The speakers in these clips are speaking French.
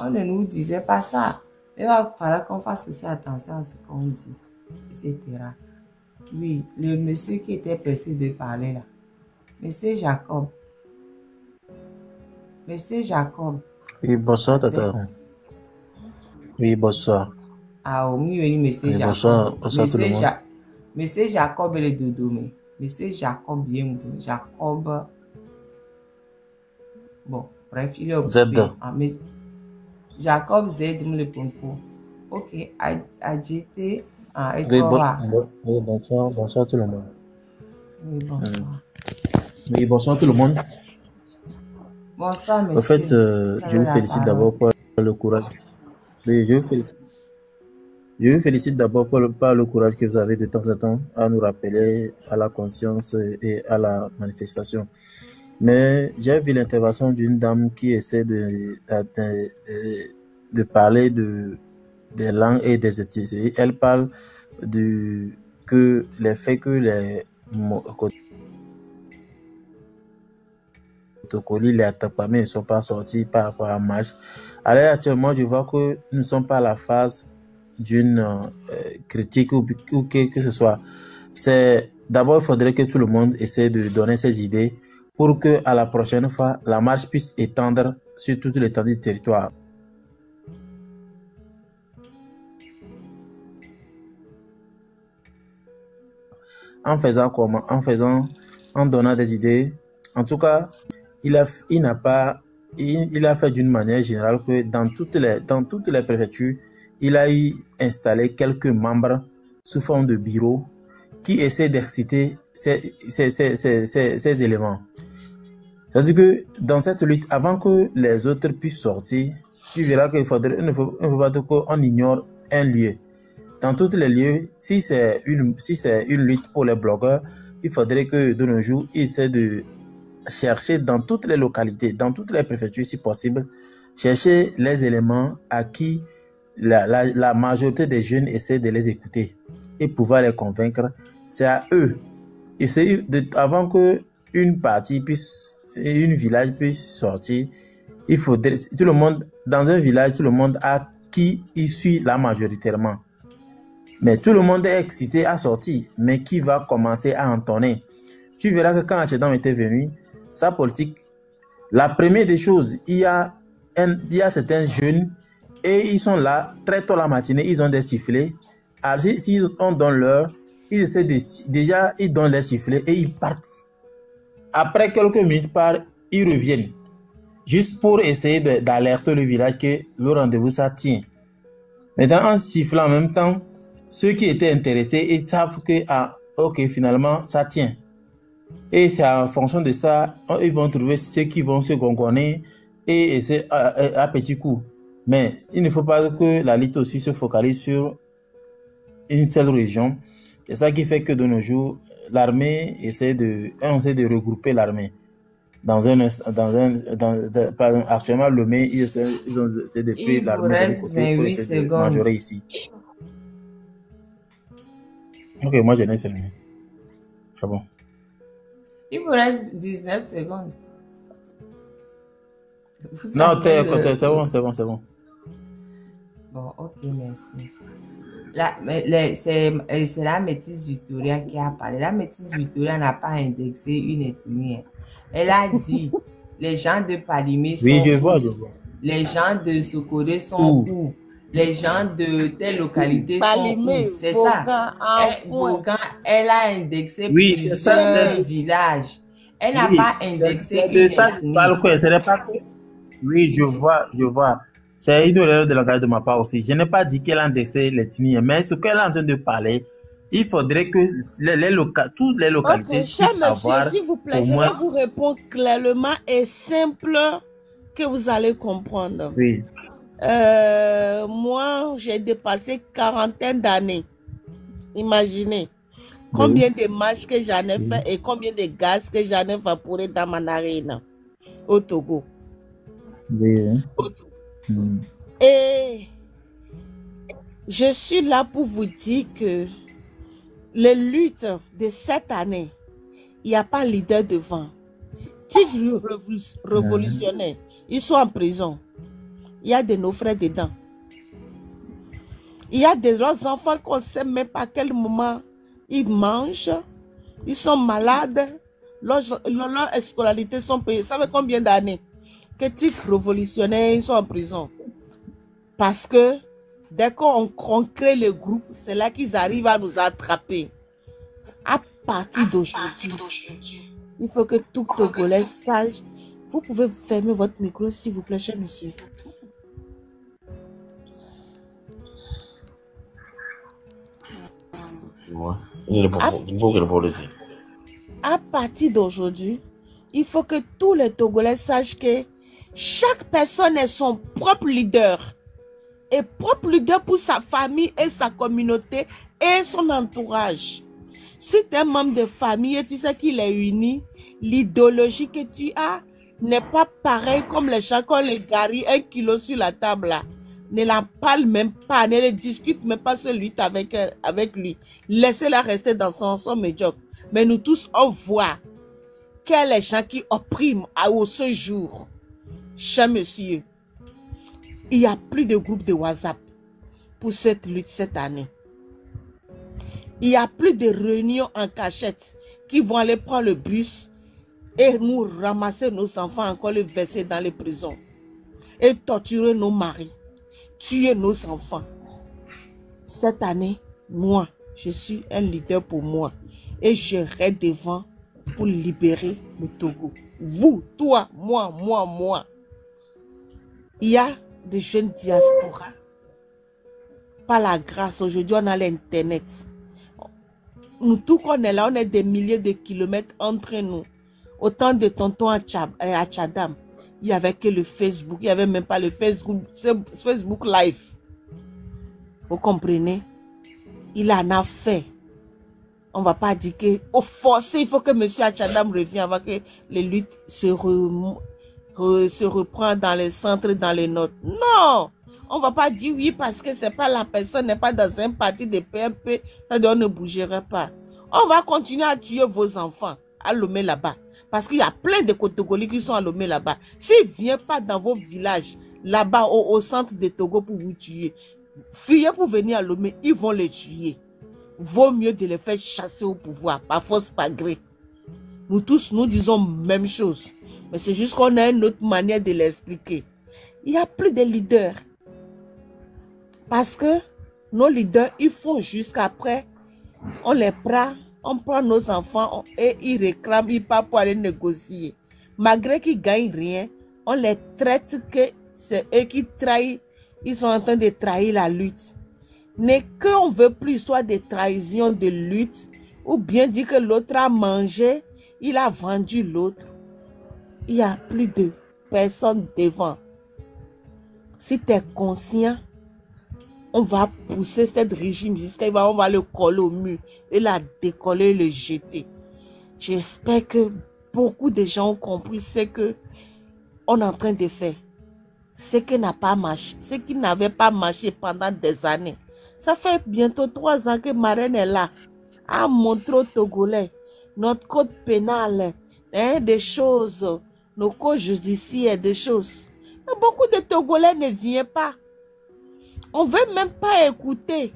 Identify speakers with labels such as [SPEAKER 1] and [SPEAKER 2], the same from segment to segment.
[SPEAKER 1] On ne nous disait pas ça. Il va falloir qu'on fasse aussi attention à ce qu'on dit, etc. Oui, le monsieur qui était pressé de parler là. Monsieur Jacob. Monsieur Jacob.
[SPEAKER 2] Oui, bonsoir, tata. Oui, bonsoir.
[SPEAKER 1] Ah, oui, monsieur
[SPEAKER 2] Oui,
[SPEAKER 1] Jacob.
[SPEAKER 2] bonsoir, bonsoir tout le monde.
[SPEAKER 1] Monsieur Jacob est le dodo, mais monsieur Jacob, bien, Jacob. Bon, bref, il est occupé.
[SPEAKER 2] Z.
[SPEAKER 1] Ah, mais Jacob Z, le pompo. Ok, AGT. Ah, et
[SPEAKER 2] Oui,
[SPEAKER 1] toi,
[SPEAKER 2] oui, bonsoir, bonsoir tout le monde.
[SPEAKER 1] oui, bonsoir.
[SPEAKER 2] Oui, bonsoir tout le monde.
[SPEAKER 1] Bonsoir, monsieur.
[SPEAKER 2] En fait, je vous félicite d'abord pour le courage. Oui, je vous félicite d'abord par le courage que vous avez de temps en temps à nous rappeler à la conscience et à la manifestation. Mais j'ai vu l'intervention d'une dame qui essaie de parler des langues et des ethnies. Elle parle que les faits que les protocoles, les Atapamés ne sont pas sortis par rapport à marche. Alors actuellement, je vois que nous ne sommes pas à la phase d'une critique ou que ce soit. D'abord, il faudrait que tout le monde essaie de donner ses idées pour que à la prochaine fois, la marche puisse étendre sur toute l'étendue du territoire. En faisant comment? En donnant des idées. En tout cas, il a fait d'une manière générale que dans toutes les préfectures, il a installé quelques membres sous forme de bureaux qui essaient d'exciter ces éléments. C'est-à-dire que dans cette lutte, avant que les autres puissent sortir, tu verras qu'il ne faut pas qu'on ignore un lieu. Dans tous les lieux, si c'est une lutte pour les blogueurs, il faudrait que de nos jours, ils essaient de chercher dans toutes les localités, dans toutes les préfectures si possible, chercher les éléments à qui la majorité des jeunes essaient de les écouter et pouvoir les convaincre. C'est à eux. Et avant qu'une partie une village puisse sortir, il faudrait, tout le monde, dans un village, tout le monde a qui y suit la majoritairement. Mais tout le monde est excité à sortir, mais qui va commencer à entonner. Tu verras que quand Hachedam était venu, sa politique, la première des choses, il y a certains jeunes et ils sont là très tôt la matinée, ils ont des sifflets. Alors si on donne l'heure, ils essaient déjà ils donnent les sifflets et ils partent. Après quelques minutes ils reviennent. Juste pour essayer d'alerter le village que le rendez-vous ça tient. Maintenant en sifflant en même temps, ceux qui étaient intéressés, ils savent que ok, finalement ça tient. Et c'est en fonction de ça, ils vont trouver ceux qui vont se gongonner et c'est à petits coups. Mais il ne faut pas que la lutte aussi se focalise sur une seule région. C'est ça qui fait que de nos jours, l'armée essaie de regrouper l'armée. Actuellement, Lomé, ils ont essayé de faire l'armée de côté pour essayer de majorer ici. Ok, moi je n'ai fait rien. C'est bon.
[SPEAKER 1] Il vous reste 19 secondes.
[SPEAKER 2] Non, c'est bon.
[SPEAKER 1] Bon, ok, merci. C'est la métisse Victoria qui a parlé. La métisse Victoria n'a pas indexé une ethnie. Elle a dit, les gens de Palimé sont
[SPEAKER 2] oui, je vois.
[SPEAKER 1] Les gens de Sokoré sont où? Les gens de telle localité sont où? C'est ça. Vaughan, elle a indexé plusieurs villages. Elle n'a pas indexé une ethnie.
[SPEAKER 2] Oui, je vois. C'est une erreur de langage de ma part aussi. Je n'ai pas dit qu'elle a indexé l'ethnie, mais ce qu'elle est en train de parler, il faudrait que toutes les localités puissent avoir.
[SPEAKER 3] S'il vous plaît, je vais vous répondre clairement et simple que vous allez comprendre.
[SPEAKER 2] Oui.
[SPEAKER 3] Moi, j'ai dépassé 40 d'années. Imaginez combien de marches que j'en ai fait et combien de gaz que j'en ai vaporé dans ma narine au Togo.
[SPEAKER 2] Oui.
[SPEAKER 3] Et je suis là pour vous dire que les luttes de cette année, il n'y a pas leader devant. Tigre révolutionnaire, ils sont en prison. Il y a de nos frères dedans. Il y a des autres enfants qu'on ne sait même pas à quel moment ils mangent. Ils sont malades. Leur scolarité sont payées. Ça fait combien d'années? Quel type révolutionnaire ils sont en prison? Parce que dès qu'on crée le groupe, c'est là qu'ils arrivent à nous attraper. À partir d'aujourd'hui, il faut que tout Togolais sache. Vous pouvez fermer votre micro, s'il vous plaît, cher monsieur. À partir d'aujourd'hui, il faut que tous les Togolais sachent que chaque personne est son propre leader. Et propre leader pour sa famille et sa communauté et son entourage. Si tu es un membre de famille et tu sais qu'il est uni, l'idéologie que tu as n'est pas pareille comme les gens qui ont les garis 1 kilo sur la table là. Ne la parle même pas, ne le discute même pas celui avec lui. Laissez-la rester dans son médiocre. Mais nous tous, on voit quels les gens qui oppriment au ce jour. Cher monsieur, il n'y a plus de groupe de WhatsApp pour cette lutte cette année. Il n'y a plus de réunions en cachette qui vont aller prendre le bus et nous ramasser nos enfants, encore les verser dans les prisons et torturer nos maris, tuer nos enfants. Cette année, moi, je suis un leader pour moi et je reste devant pour libérer le Togo. Vous, toi, moi. Il y a des jeunes diasporas. Par la grâce, aujourd'hui, on a l'Internet. Nous, tout qu'on est là, on est des milliers de kilomètres entre nous. Autant de tontons à Tchadam, il n'y avait que le Facebook. Il n'y avait même pas le Facebook Live. Vous comprenez? Il en a fait. On ne va pas dire que, au forcé, il faut que M. Tchadam revienne avant que les luttes se reprennent dans les centres, dans les notes. Non! On ne va pas dire oui parce que c'est pas la personne n'est pas dans un parti de PMP, ça ne bougerait pas. On va continuer à tuer vos enfants à Lomé là-bas. Parce qu'il y a plein de Togolais qui sont à Lomé là-bas. S'ils ne viennent pas dans vos villages, là-bas au centre de Togo pour vous tuer, fuyez pour venir à Lomé, ils vont les tuer. Vaut mieux de les faire chasser au pouvoir, par force, par gré. Nous tous, nous disons même chose. Mais c'est juste qu'on a une autre manière de l'expliquer. Il n'y a plus de leaders. Parce que nos leaders, ils font jusqu'après, on les prend, on prend nos enfants et ils réclament, ils partent pour aller négocier. Malgré qu'ils ne gagnent rien, on les traite que c'est eux qui trahissent, ils sont en train de trahir la lutte. Mais qu'on ne veut plus soit des trahisons de lutte, ou bien dire que l'autre a mangé, il a vendu l'autre. Il n'y a plus de personne devant. Si tu es conscient, on va pousser cette régime jusqu'à on va le coller au mur et la décoller, le jeter. J'espère que beaucoup de gens ont compris ce que on est en train de faire. Ce qui n'a pas marché, ce qui n'avait pas marché pendant des années. Ça fait bientôt 3 ans que Marraine est là, a montré aux Togolais notre code pénal, des choses, nos codes judiciaires, des choses. Mais beaucoup de Togolais ne viennent pas. On ne veut même pas écouter.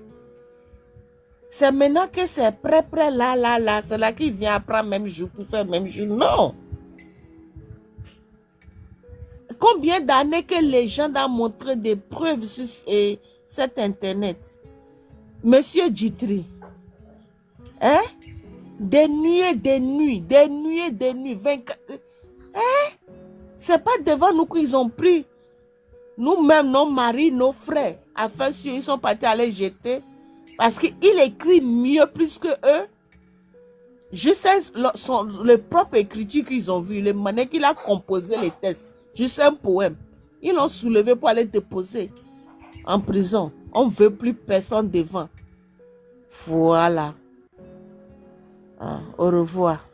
[SPEAKER 3] C'est maintenant que c'est prêt, là, c'est là qu'il vient apprendre même jour pour faire même jour. Non. Combien d'années que les gens ont montré des preuves sur cet Internet? Monsieur Djitri, hein? Des nuits, 24. Hein? C'est pas devant nous qu'ils ont pris. Nous-mêmes, nos maris, nos frères, à faire sûr, ils sont partis à les jeter. Parce qu'il écrit mieux plus que eux. Juste le propre écriture qu'ils ont vu, les manières qu'il a composé les textes. Juste un poème. Ils l'ont soulevé pour aller déposer en prison. On ne veut plus personne devant. Voilà. Ah, au revoir.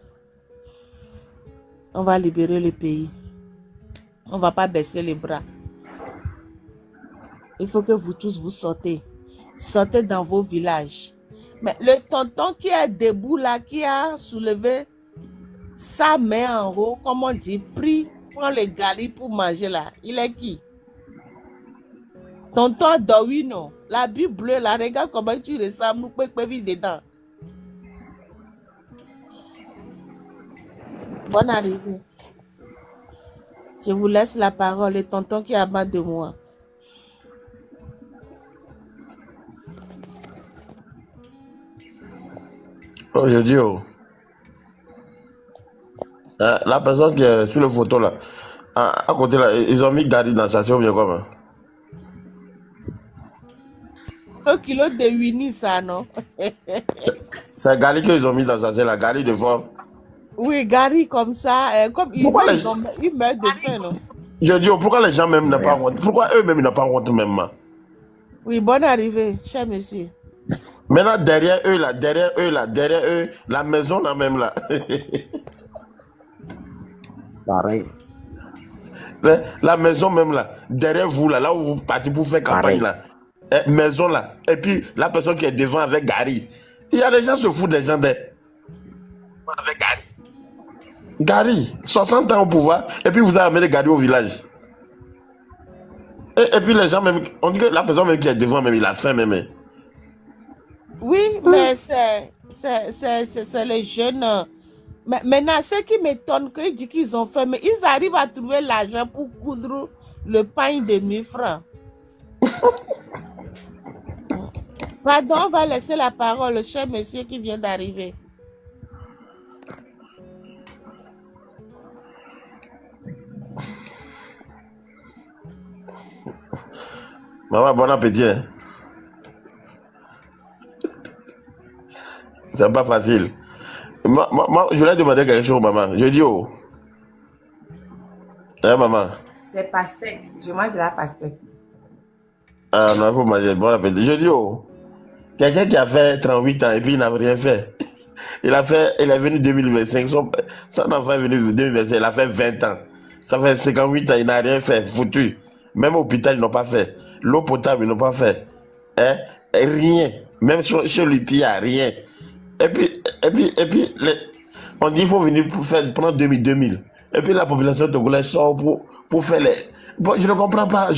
[SPEAKER 3] On va libérer le pays. On ne va pas baisser les bras. Il faut que vous tous vous sortez. Sortez dans vos villages. Mais le tonton qui est debout là, qui a soulevé sa main en haut, comme on dit, prend le gali pour manger là. Il est qui? Tonton adore, oui, non. La Bible bleue, là, regarde comment tu ressembles, nous pouvons vivre dedans. Bonne arrivée. Je vous laisse la parole, et tonton qui est à bas de moi.
[SPEAKER 4] Oh, je dis, oh. La personne qui est sur la photo là, à côté là, ils ont mis Gary dans sa ou bien comment?
[SPEAKER 3] Un kilo de Winnie, ça, non?
[SPEAKER 4] C'est Gary qu'ils ont mis dans sa là, Gary de forme.
[SPEAKER 3] Oui, Gary comme ça, comme il meurt de faim, non?
[SPEAKER 4] Je dis, oh, pourquoi les gens même n'ont pas honte? Pourquoi eux-mêmes n'ont pas honte même?
[SPEAKER 3] Oui, bonne arrivée, cher monsieur.
[SPEAKER 4] Maintenant, derrière eux, la maison là même là.
[SPEAKER 5] Pareil.
[SPEAKER 4] La maison même là, derrière vous là où vous partez pour faire campagne là. Maison là. Et puis la personne qui est devant avec Gary. Il y a des gens qui se foutent des gens avec Gary. Gary, 60 ans au pouvoir, et puis vous avez amené Gary au village. Et puis les gens même, on dit que la personne même qui est devant même, il a faim même.
[SPEAKER 3] Oui, mais c'est les jeunes. Maintenant, ce qui m'étonne, qu'ils disent qu'ils ont fait, mais ils arrivent à trouver l'argent pour coudre le pain de 1000 francs. Pardon, on va laisser la parole au cher monsieur qui vient d'arriver.
[SPEAKER 4] Maman, bon appétit. Hein? C'est pas facile. Moi, je voulais demander quelque chose, maman. Je dis, oh. Hein, maman?
[SPEAKER 1] C'est pastèque. Je mange de la pastèque.
[SPEAKER 4] Ah non, il faut manger. Bon appétit. Je dis, oh. Quelqu'un qui a fait 38 ans et puis il n'a rien fait. Il est venu 2025. Son enfant est venu 2025. Il a fait 20 ans. Ça fait 58 ans. Il n'a rien fait. Foutu. Même au hôpital, ils n'ont pas fait. L'eau potable, ils n'ont pas fait. Hein? Rien. Même chez lui, il n'y a rien. Et puis on dit qu'il faut venir prendre 2000. Et puis la population togolaise sort pour faire les... Bon, je ne comprends pas.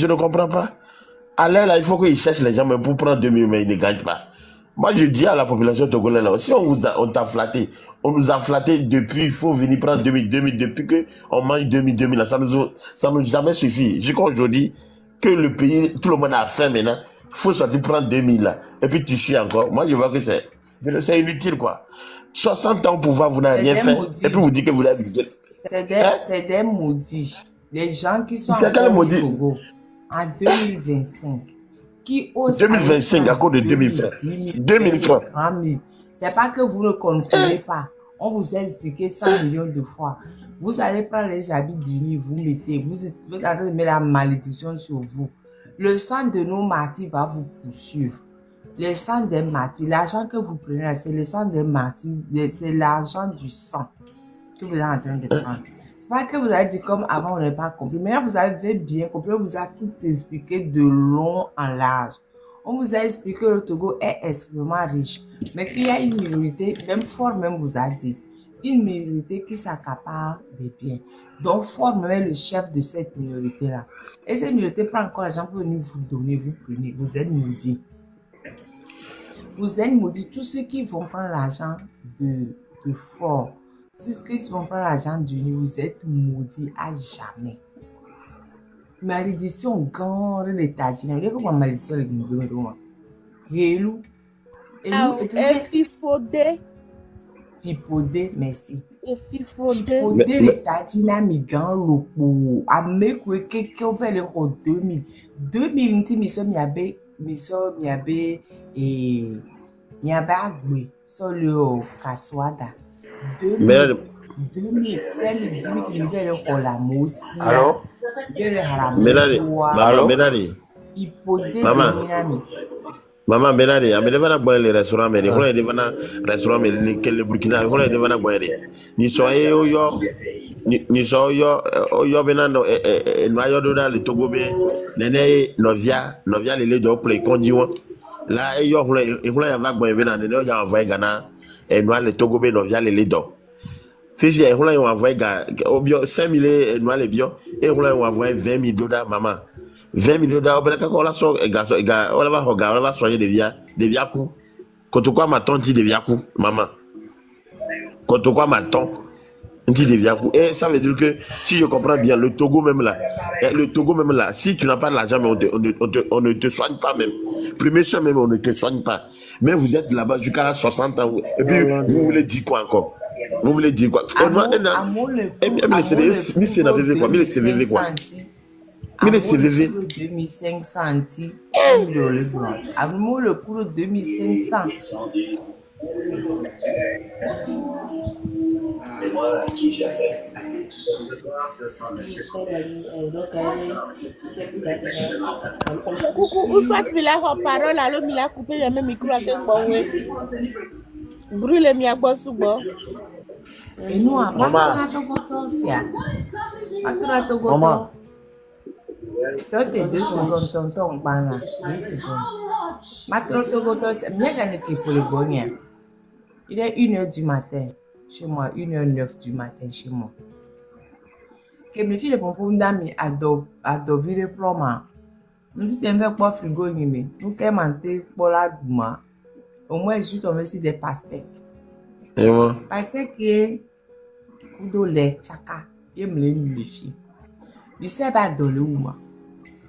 [SPEAKER 4] Allez là, il faut qu'ils cherchent les gens mais pour prendre 2000, mais ils ne gagnent pas. Moi, je dis à la population togolaise, là, si on t'a flatté, on nous a flatté depuis, il faut venir prendre 2000, depuis qu'on mange 2000, là, ça nous jamais suffi. Je crois aujourd'hui que le pays, tout le monde a faim maintenant, il faut sortir prendre 2000 là. Et puis tu suis encore. Moi, je vois que c'est inutile, quoi. 60 ans au pouvoir, vous n'avez rien fait. Et puis vous dites que vous l'avez...
[SPEAKER 1] C'est des maudits. Les gens qui sont au Togo en 2025, qui osent...
[SPEAKER 4] 2025 à cause de 2000 francs. 2000 francs.
[SPEAKER 1] C'est pas que vous ne comprenez pas. On vous a expliqué 100 millions de fois. Vous allez prendre les habits d'Uni, vous mettez, vous allez mettre la malédiction sur vous. Le sang de nos martyrs va vous poursuivre. Le sang des martyrs, l'argent que vous prenez, c'est le sang des martyrs, c'est l'argent du sang que vous êtes en train de prendre. C'est pas que vous avez dit comme avant, on n'a pas compris. Maintenant, vous avez bien compris, on vous a tout expliqué de long en large. On vous a expliqué que le Togo est extrêmement riche, mais qu'il y a une minorité, même Fort même vous a dit, une minorité qui s'accapare des biens. Donc Fort même est le chef de cette minorité-là. Et cette minorité prend encore l'argent pour venir vous donner, vous prenez, vous êtes maudits. Vous êtes maudits, tous ceux qui vont prendre l'argent de Fort, tous ceux qui vont prendre l'argent d'Uni, vous êtes maudits à jamais. Malédiction grande l'état dynamique. Comment malédiction le guinéen? Réelou.
[SPEAKER 3] Fifodé.
[SPEAKER 1] Fifodé, merci.
[SPEAKER 3] Fifodé
[SPEAKER 1] l'état dynamique grand lopo. Avec quelqu'un fait le 2000. 2000 nti miso miabe et miabe agbe sur le Kaswada. 2000 c'est le dimi qui nous fait le Holamo aussi.
[SPEAKER 4] Alors? Maman Benari, amene vana boy le restaurant mais on est devant restaurant mais le Burkina on est devant boy ni soye ni soyo benando noyo do dans le Togo be nene novia le do play kondiwo là yo hula va boy benando ne ya envoyer Ghana et noyo le Togo be novia le do Fils, on va envoyer 5 000 noirs les bio et on va envoyer 20 000 $, maman. 20 millions d'euros, on va soigner des viaku. Quand quoi ma tante dit des viaku, maman. Quand quoi ma tante dit des viaku. Et ça veut dire que, si je comprends bien, le Togo même là, si tu n'as pas de l'argent, on ne te soigne pas même. Premier soin même, on ne te soigne pas. Mais vous êtes là-bas jusqu'à 60 ans. Et puis, vous voulez dire quoi encore? Vous voulez dire quoi?
[SPEAKER 1] Le CVV. 2500 anti. Avant le cours 2500.
[SPEAKER 3] Coucou, où soit Mila en parole, alors Mila coupé le même micro avec bon ouais. Brûle Mia Bosubo.
[SPEAKER 1] Et nous, à maman. Toi, t'es 2 secondes, tonton, bana. 2 secondes. Maintenant, Togoto, c'est bien qu'il pour le bonheur. Il est 1h du matin chez moi, 1h09 du matin chez moi. Que mes filles, les pompons d'amis adovent le plomb. Nous sommes avec quoi frigo, nous sommes montés pour la douma. Au moins, je suis tombé sur des pastèques.
[SPEAKER 4] Et moi?
[SPEAKER 1] Pastèques qui est couteau lait, tchaka. Il me les filles. Je ne sais pas dans le ou moi.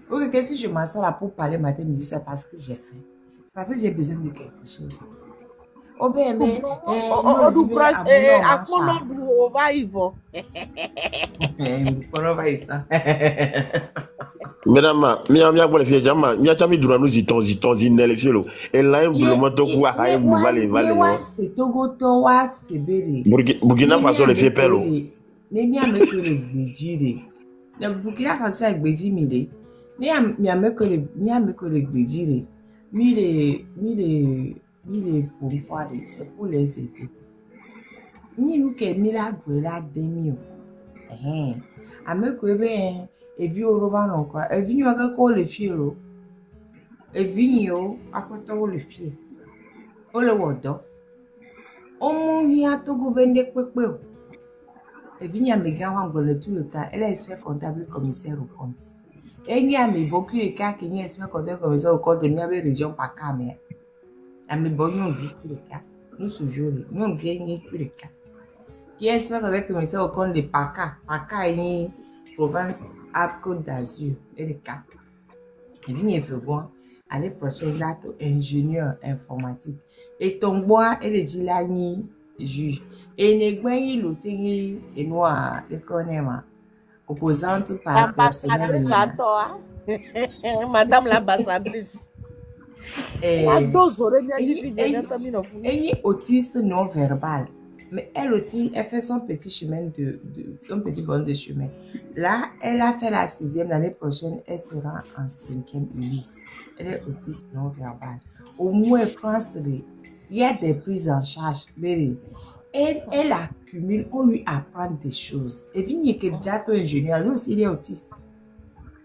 [SPEAKER 1] Ok, que si je m'assois là pour parler matin, je dis c'est parce que j'ai faim. Parce que j'ai besoin de quelque chose. Oh ben, mais...
[SPEAKER 3] on va y voir.
[SPEAKER 1] On va y ça.
[SPEAKER 4] Mesdames, mia bole fie jama, mia chami duranu zitonzi nele fielo. Et là le moto kwa haye muvale vale.
[SPEAKER 1] C'est Togo towa sebere.
[SPEAKER 4] Burkina Faso le fait pelo.
[SPEAKER 1] Ne mi ame ko le gbejire. Le Burkina Faso a gbeji mi le. Mi ame ko le gbejire. Mi le pompoire, c'est pour les aider. Ni nous que mi la guela demi. Ame ko be et vu au rovan encore. Et vu à quoi le fiero. Et vu à quoi le fier. Oh le wodo. On m'y a Togo bende kwekwe. Et vu à mes gars tout le temps. Elle est expert comptable commissaire au compte. Et il y a mes beaucoup de cas qui est expert comptable commissaire au compte de la région par caméra. À mes bonnes on vit plus les cas. Nous ce jour nous on vient plus les cas. Qui est expert comptable commissaire au compte de Paka. Paka est province à Côte d'Azur et le Cap. Et puis, il faut voir l'année prochaine, là, ingénieur informatique. Et ton bois, et le dilani juge. Et les gouailles, l'outil, et noir, les connaissements. Opposante par personnel.
[SPEAKER 3] Madame l'ambassadrice.
[SPEAKER 1] Et autiste non verbal. Mais elle aussi, elle fait son petit chemin son petit bon de chemin. Là, elle a fait la 6e, l'année prochaine, elle sera en 5e Ulysse. Elle est autiste non verbale. Au moins, France, il y a des prises en charge. Elle accumule, on lui apprend des choses. Et Vigny, qui est déjà ingénieur, lui aussi, il est autiste.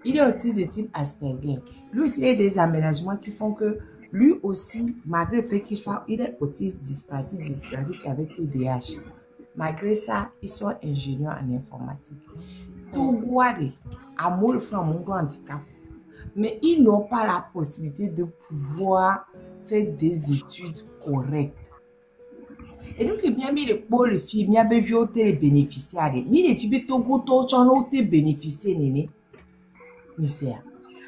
[SPEAKER 1] Il est autiste de type Asperger. Lui aussi, il y a des aménagements qui font que lui aussi, malgré le fait il est autiste dysgraphique avec TDAH. Malgré ça, il soit ingénieur en informatique. Tout guarder, amour le frère mon handicap. Mais ils n'ont pas la possibilité de pouvoir faire des études correctes. Et donc, il y a mis les pauvres filles, il y a vu les bénéficiaires. Mais les types de Togo, tu as été bénéficié, néné. Misère.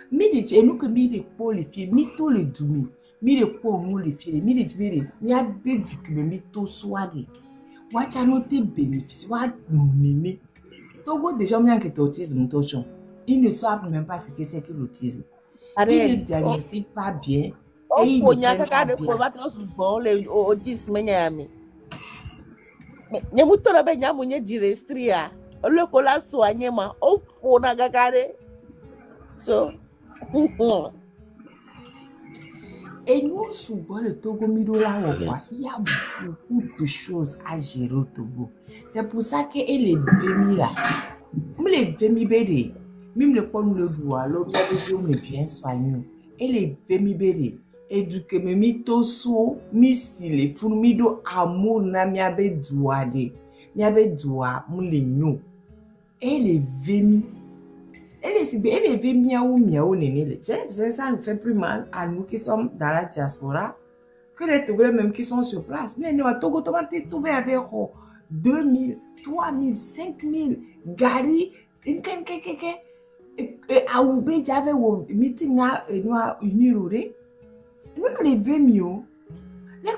[SPEAKER 1] Mi de chez nous que mi de pour les filles, mi to le doumi, mi de pour nous les filles, mi de tibere, mi a bédu que mi to soirée. Wacha no te bénéfice, wa mimi. Togo déjà mi que autisme tochon. Ils ne savent même pas ce que c'est que l'autisme. Ils ne diagnostiquent pas bien. Et ils ne prennent pas bien.
[SPEAKER 3] Autisme nyami. Nyamu to be nyamu nye direstria. Le kola soigner ma o pona gagare. So
[SPEAKER 1] et nous, souvent, le Togo, il y a beaucoup de choses à gérer au Togo. C'est pour ça qu'elle est venue là. Les venue même le pont le doigt, l'autre est bien soigné. Elle est venue éduquer, mais mito so, misi les fourmido amour na miabe douade. Miabe doua, moule nous. Elle est venue. Elle veut miaou, miaou, néné. J'ai l'impression que ça nous fait plus mal à nous qui sommes dans la diaspora que les Togolais même qui sont sur place. Mais nous, à Togo, tu vas te trouver avec 2000, 3000, 5000, Gary, une à Oubé, j'avais un meeting là, nous les 20 mieux. Les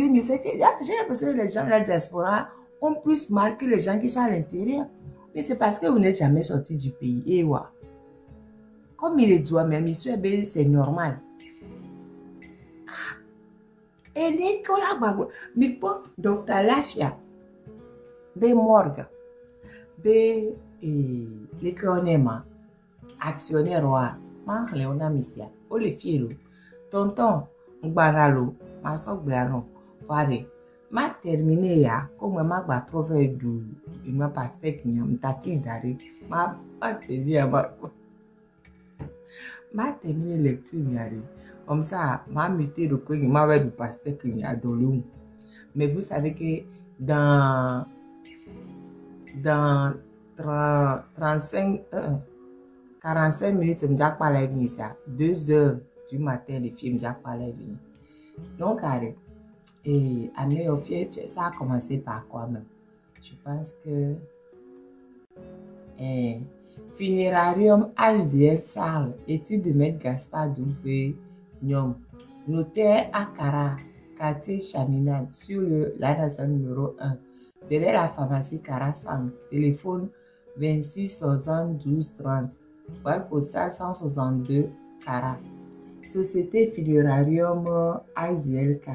[SPEAKER 1] mieux, c'est que j'ai l'impression que les gens de la diaspora ont plus mal que les gens qui sont à l'intérieur. Mais c'est parce que vous n'êtes jamais sorti du pays. Et ouais. Comme il est doit même, c'est normal. Et les collabos, mais bon, donc t'as l'afia, be morgue, be les connaissements, actionnaire wa, ma Léona Missia, o les filles, tonton, m'baralo, ma soeur blano, pare, ma terminé ya, comme ma ba trouver du, il m'a passé qui m'tati d'arrêt, ma terminé lecture yari. Comme ça, ma muté de quoi, ma va du pasteur qui a dolou. Mais vous savez que dans 35, 45 minutes, je n'ai pas la vie, ça. 2 heures du matin, les films, je n'ai pas la vie. Donc, allez, et à mes filles, ça a commencé par quoi même? Je pense que Funérarium HDL Sarl, étude de Maître Gaspard Doumbé, notaire à Cara, quartier Chaminade, sur la nation numéro 1, derrière la pharmacie Carasan, téléphone 26 72 30, boîte postale 162 Cara, société Funérarium HDLK.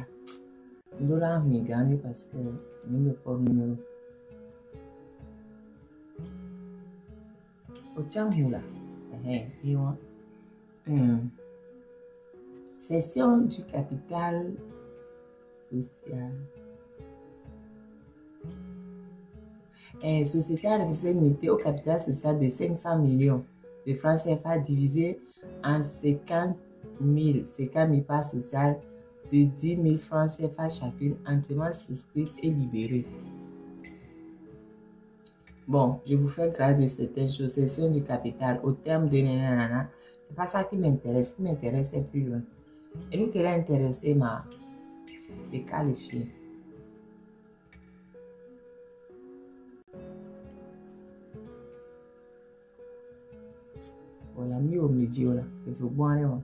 [SPEAKER 1] Nous l'avons gagné parce que nous ne pouvons pas numéro. Au Tchangoula, cession du capital social. Société à responsabilité au capital social de 500 millions de francs CFA divisé en 50 000 parts sociales de 10 000 francs CFA chacune, entièrement souscrite et libérée. Bon, je vous fais grâce de certaines choses. Cession du capital au terme de nanana. C'est pas ça qui m'intéresse. Ce qui m'intéresse, c'est plus loin. Et nous qui l'a intéressé, m'a déqualifié. Voilà, mis au milieu là. Il faut boire là.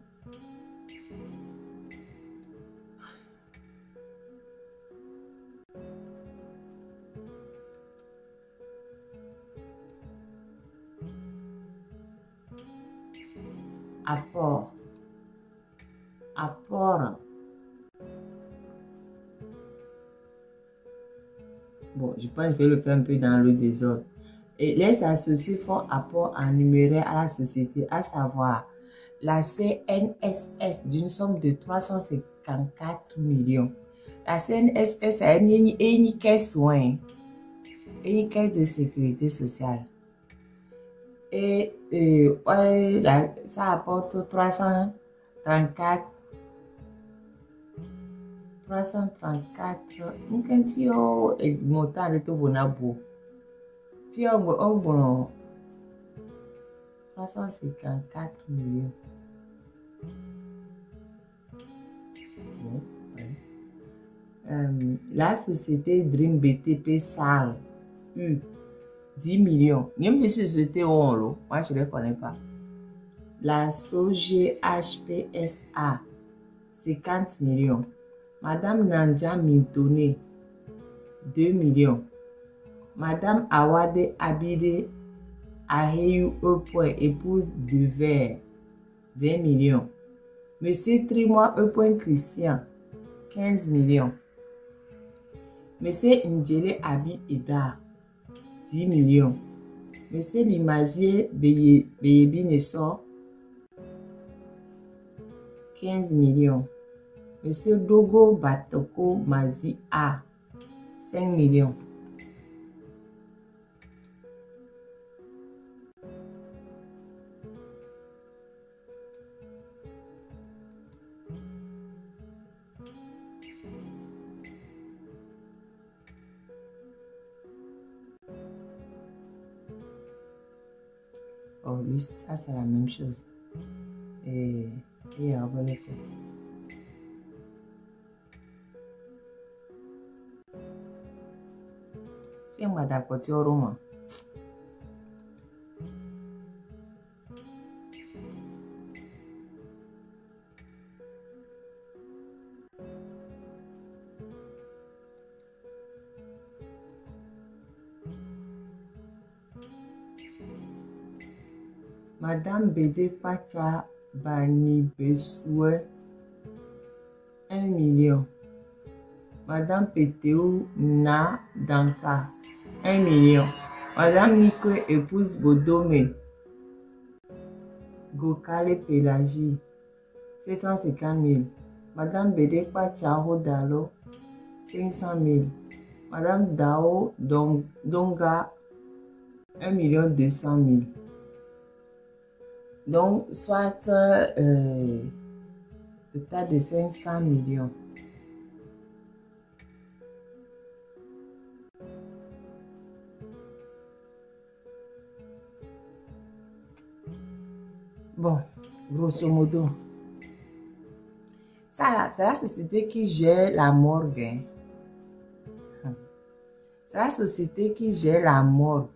[SPEAKER 1] Apport. Bon, je pense que je vais le faire un peu dans le désordre. Et les associés font apport en numéraire à la société, à savoir la CNSS d'une somme de 354 millions. La CNSS a une caisse soin, une caisse de sécurité sociale. Et ça apporte 334 et montant de tout bonabo. Puis on 354 millions. Bon, ouais. La société Dream BTP SAL 10 millions. Même si société moi je ne les connais pas. La SOG HPSA 50 millions. Madame Nandja Mintone, 2 millions. Madame Awade Abide Aheyu épouse de Verre, 20 millions. Monsieur Trimois Christian, 15 millions. Monsieur Ndjele Abi Eda, 10 millions. Monsieur Limazier Beyebi Nessor, 15 millions. Monsieur Dogo Batoko Mazi A, 5 millions. ça c'est la même chose. Et abonné. Tiens-moi d'accord, tu es au roman. Madame Bédé Pacha Bani Besoué 1 million. Madame Pétéou Na Danka 1 million. Madame Nico épouse Bodome Gokale Pélagie 750 000. Madame Bédé Pacha Hodalo 500 000. Madame Dao Donga 1 200 000. Donc, soit total de 500 millions. Bon, grosso modo, ça là, c'est la société qui gère la morgue. Hein. C'est la société qui gère la morgue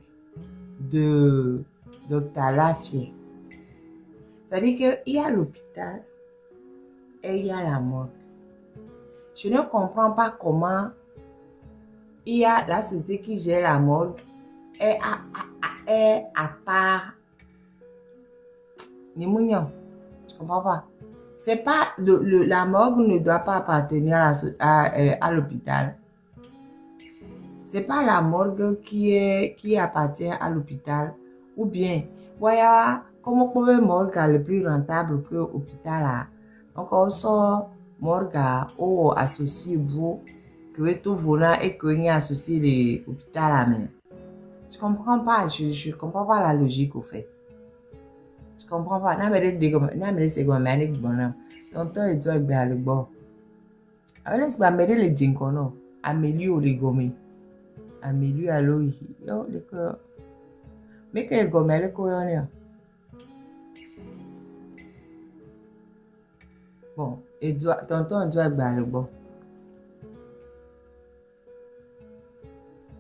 [SPEAKER 1] de Dr. Lafayette. C'est-à-dire qu'il y a l'hôpital et il y a la morgue. Je ne comprends pas comment il y a la société qui gère la morgue et à part. Je ne comprends pas. C'est pas la morgue ne doit pas appartenir à l'hôpital. C'est pas la morgue qui appartient à l'hôpital. Ou bien, voilà. Comment pouvez morgue le plus rentable que l'hôpital? Donc, on sort morgue au associé vous que tout volant et que y associé l'hôpital. Je comprends pas. Je comprends pas la logique au fait. Je comprends pas. C'est comme un bonhomme. Donc, tu dois être le bon. Alors, c'est pas mêler les jinkono. Améliore les gommes. Améliore l'eau. Mais que les gommes, les coyons. Bon, et tonton doit être le bon.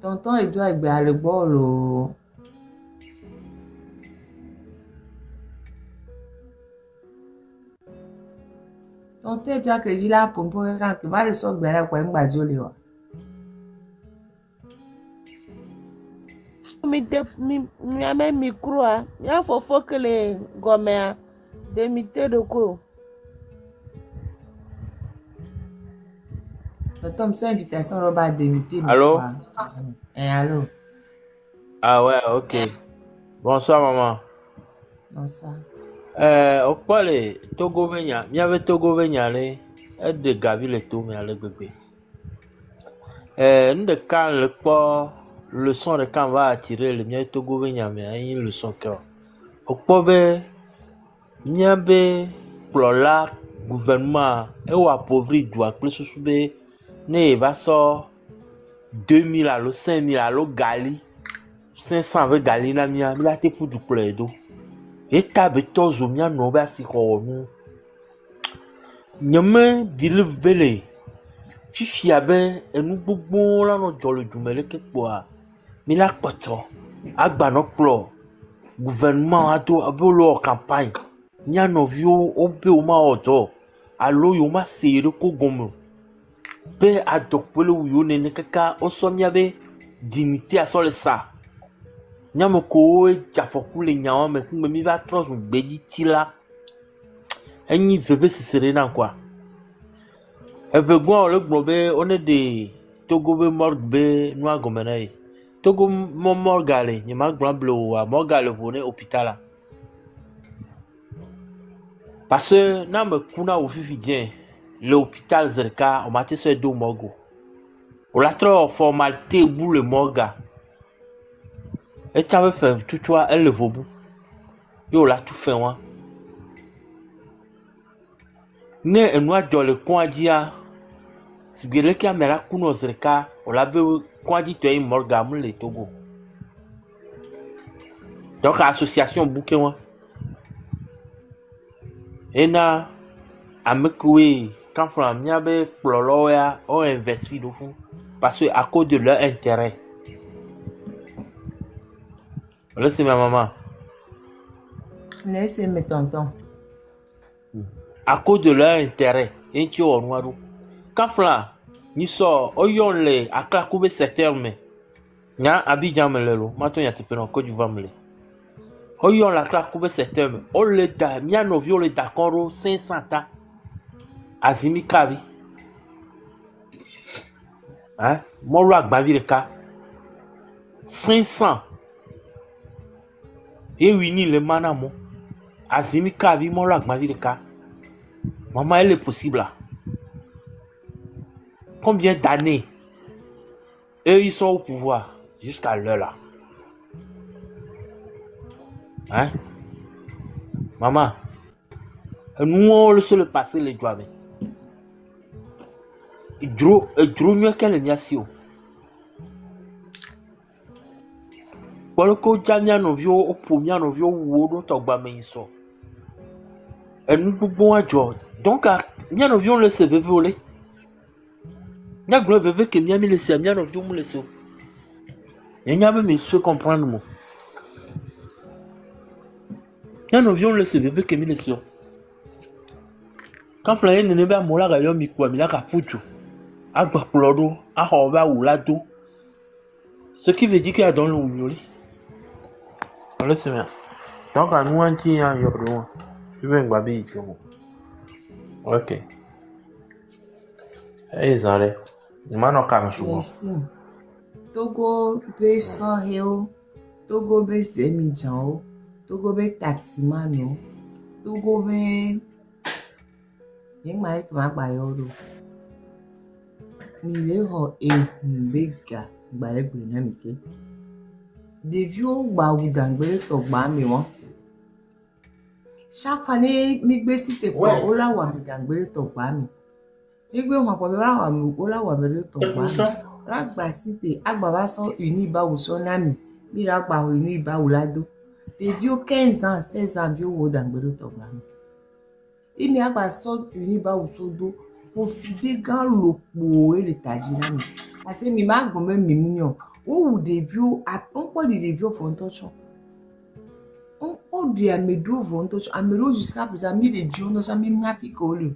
[SPEAKER 1] Tonton il doit être le bon. Tonton il doit que j'ai là pour quand tu vas le sortir là quoi un badjoli wa.
[SPEAKER 3] Mi micro a, il faut que les gommes démité de quoi.
[SPEAKER 1] Tonton, c'est invitation Robert Demité.
[SPEAKER 5] Allô?
[SPEAKER 1] Allô?
[SPEAKER 5] Ah ouais, ok. Bonsoir, maman.
[SPEAKER 1] Bonsoir.
[SPEAKER 5] Au quoi les Togo Venya? Il y avait Togo Venya, et de Gavi le tout, mais à le bébé. Nous de quand le quoi, le son de quand va attirer le mien Togo Venya, mais il le son cœur. Au quoi, il y avait pour la gouvernement, et ou appauvri, doit plus souber. Ne va so 2000 alo 5000 alo gali 500 avec gali na mia mi la te pour du pledo et tabeto zo mia no ba si ko nu nyame dile vele fifi abe enu gbogbo la no jolo dumele ke poa mi la poto agba no plo gouvernement ato abolo campagne nya no vio o pe o ma oto alo yo ma sere ko gomo pe adokpele wuyo ne kaka osomia be dignité a sur le ça nyamo ko jafoku le nyawo me kumbe mi va trans gbedi tila enyi veve sisere na quoi evegwa le globe on est de Togo be morgue be noa gomenae Togo morgale ni ma gblo a morgale voné hôpital parce que na me kuna au vivien l'hôpital Zerka on m'a dit c'est deux morgo on l'a trop formalité bout le morga et tu avais fait tout toi elle le vaut yo l'a tout fait moi ne enwa jole kwajia sibele ki amera kuno Zerka on l'a be kwaji to morga mu le Togo Donc, l'association bouquin, et na, amekoué, quand on a bien ploloya, on investit au fond, parce que à cause de leur intérêt. Laissez ma maman.
[SPEAKER 1] Laissez mes tontons.
[SPEAKER 5] À cause de leur intérêt, et tu es noir. Quand fla, ni sort, oyon le, à clacoube secteur, mais, nya abidjan me lelo, maintenant y'a te penon, Côte d'Ivoire me le. Oyon la clacoube secteur, mais, o le da, mia novio le da koro, 500 ta, azimi kabi. Hein, mon roi bavi le cas, 500. Et oui, ni le manamo, azimi kabi, mon roi bavi le cas. Maman, elle est possible là. Combien d'années eux ils sont au pouvoir jusqu'à l'heure là? Hein? Maman, nous on le seul passer les doigts. Il drôle mieux qu'elle n'y a si haut. Voilà que Jamia Novio au premier Novio ou d'autres Obamaiso. Et nous pouvons à George. Donc, Nia Novio le se veut voler. Nia Glo veut que Nia me laisse, Nia Novio me laisse. Et Nia me se comprendre moi. Nia Novio le se veut que me laisse. Quand Florian ne va mola rayon mi quoi, mi la capucho. Agba clodo, a hova ou lado. Ce qui veut dire qu'il y a dans le oublioli. On le sait bien. Donc, à nous, un petit en yobro. Je veux un babi. Ok. Et ils allaient. Ils m'ont quand même.
[SPEAKER 1] Togo be soheo, Togo be semijao, Togo be taximano, Togo be. Yang mai kema bayoro. Mi le ho bega bale gbena mi ke. Devi o gba udangbe to gba mi won. Ṣàfàní mi gbé sí tèpọ̀ ó láwà mi gàngbére tó gbá mi. Nígbé wọn pọ̀ mi láwà mi ó láwà mi ló tó gbá mi. Rágbà sí tè agbàbá sọ ìní ìbáwò sọ́nà mi bí rágbà ìní ìbáwò ládó. Èdè ó 15 ans 16 ans bí ó wo gàngbére tó gbá mi. Ìmí àgbà sọ ìní ìbáwò sódó kò fi dé gán lòpò èlè tàjí náà mi. Àṣé mi máa gbọ́n mẹ́ mi múyàn. Ó wù dèbí ó pọ̀ dè dèbí ó fọ́n tọ́ṣọ́. On dit à mes deux ventes, à mes deux jusqu'à plus à 1000 jours, nous sommes mis à ficoler.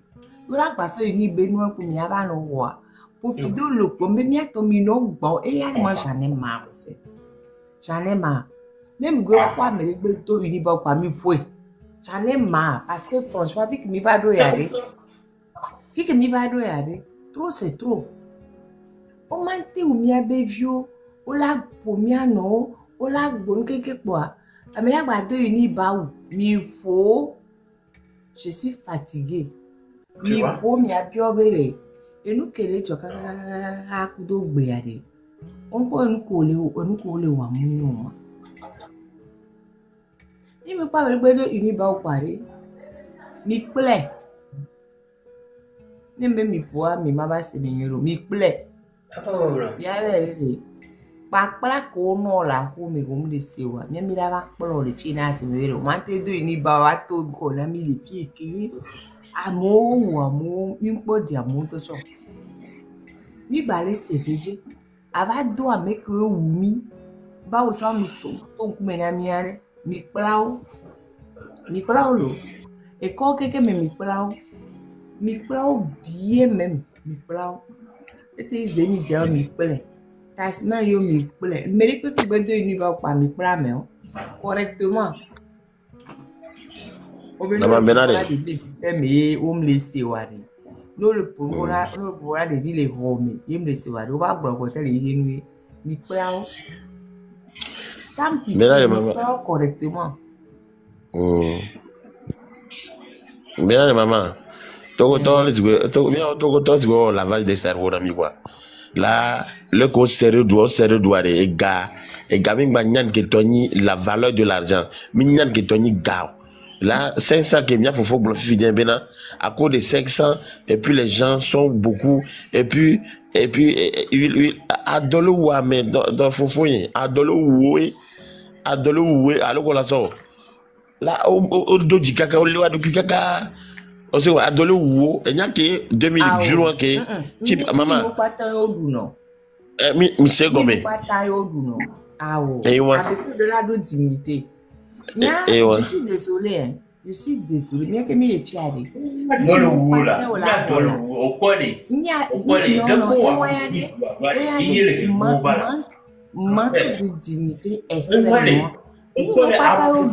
[SPEAKER 1] Nous avons passé une benoît pour m'y avoir un roi. Pour fider le pompe, mais à ton mino, bon, et moi j'en ai marre en fait. J'en ai marre. Même quoi, mais les bétos, ils n'y vont pas m'y fouer. J'en ai marre parce que franchement, vu que m'y va doyer. Vu que m'y va doyer. Trop, c'est trop. On m'a dit où m'y a bévieux, on l'a pour m'y a non, on l'a bon quelque quoi. Amena gbado ini baou, mi faut, je suis fatiguée. Mi faut mi abiobere. Et nous kele choka kudo gbeyade. On peut nous coller wa munyo. Ni mi pa gbado ini baou pare. Mi ple. Ni me mi poa mi maba se menyero, mi ple. Ya vere. Pakpala ko no la ko me go me sewa mi mi la pakpala le finance me le mante do ni ba wa to ko na mi le fi ki amo mi po di amo to so mi ba le se vive ava do a me ko wu mi ba o sa mi to me na mi are mi plao lo e ko ke me mi plao bien même mi plao ete zemi dia mi ple. Tasman yo mi ple. Mais que tu veux de va pas mi plame correctement.
[SPEAKER 4] Na ba benade.
[SPEAKER 1] Mais on me laisse wari. No le pourra de ville home. Il me laisse wari. On va voir côté les mi plao. Sans pitié, correctement.
[SPEAKER 4] Benade maman. Togo tu go lavage de cerveau na mi quoi. Là, le cours sérieux doit et gars mignan qui toni la valeur de l'argent. Mignan qui toni gars. Là, 500 qui bien faut bloquer bien bena à cause de 500 et puis les gens sont beaucoup et puis adolo wa mais dans fofo yin adolo wo adole oué alors qu'on la sort là au doji kaka au lewa depuis kaka on se adole ouo et nya ke 2000 jours que type maman mi c'est gommé
[SPEAKER 1] de la dignité. Je suis désolé, hein. Je suis désolé. Bien que mi est fier. Manque de dignité extrêmement. Pardon,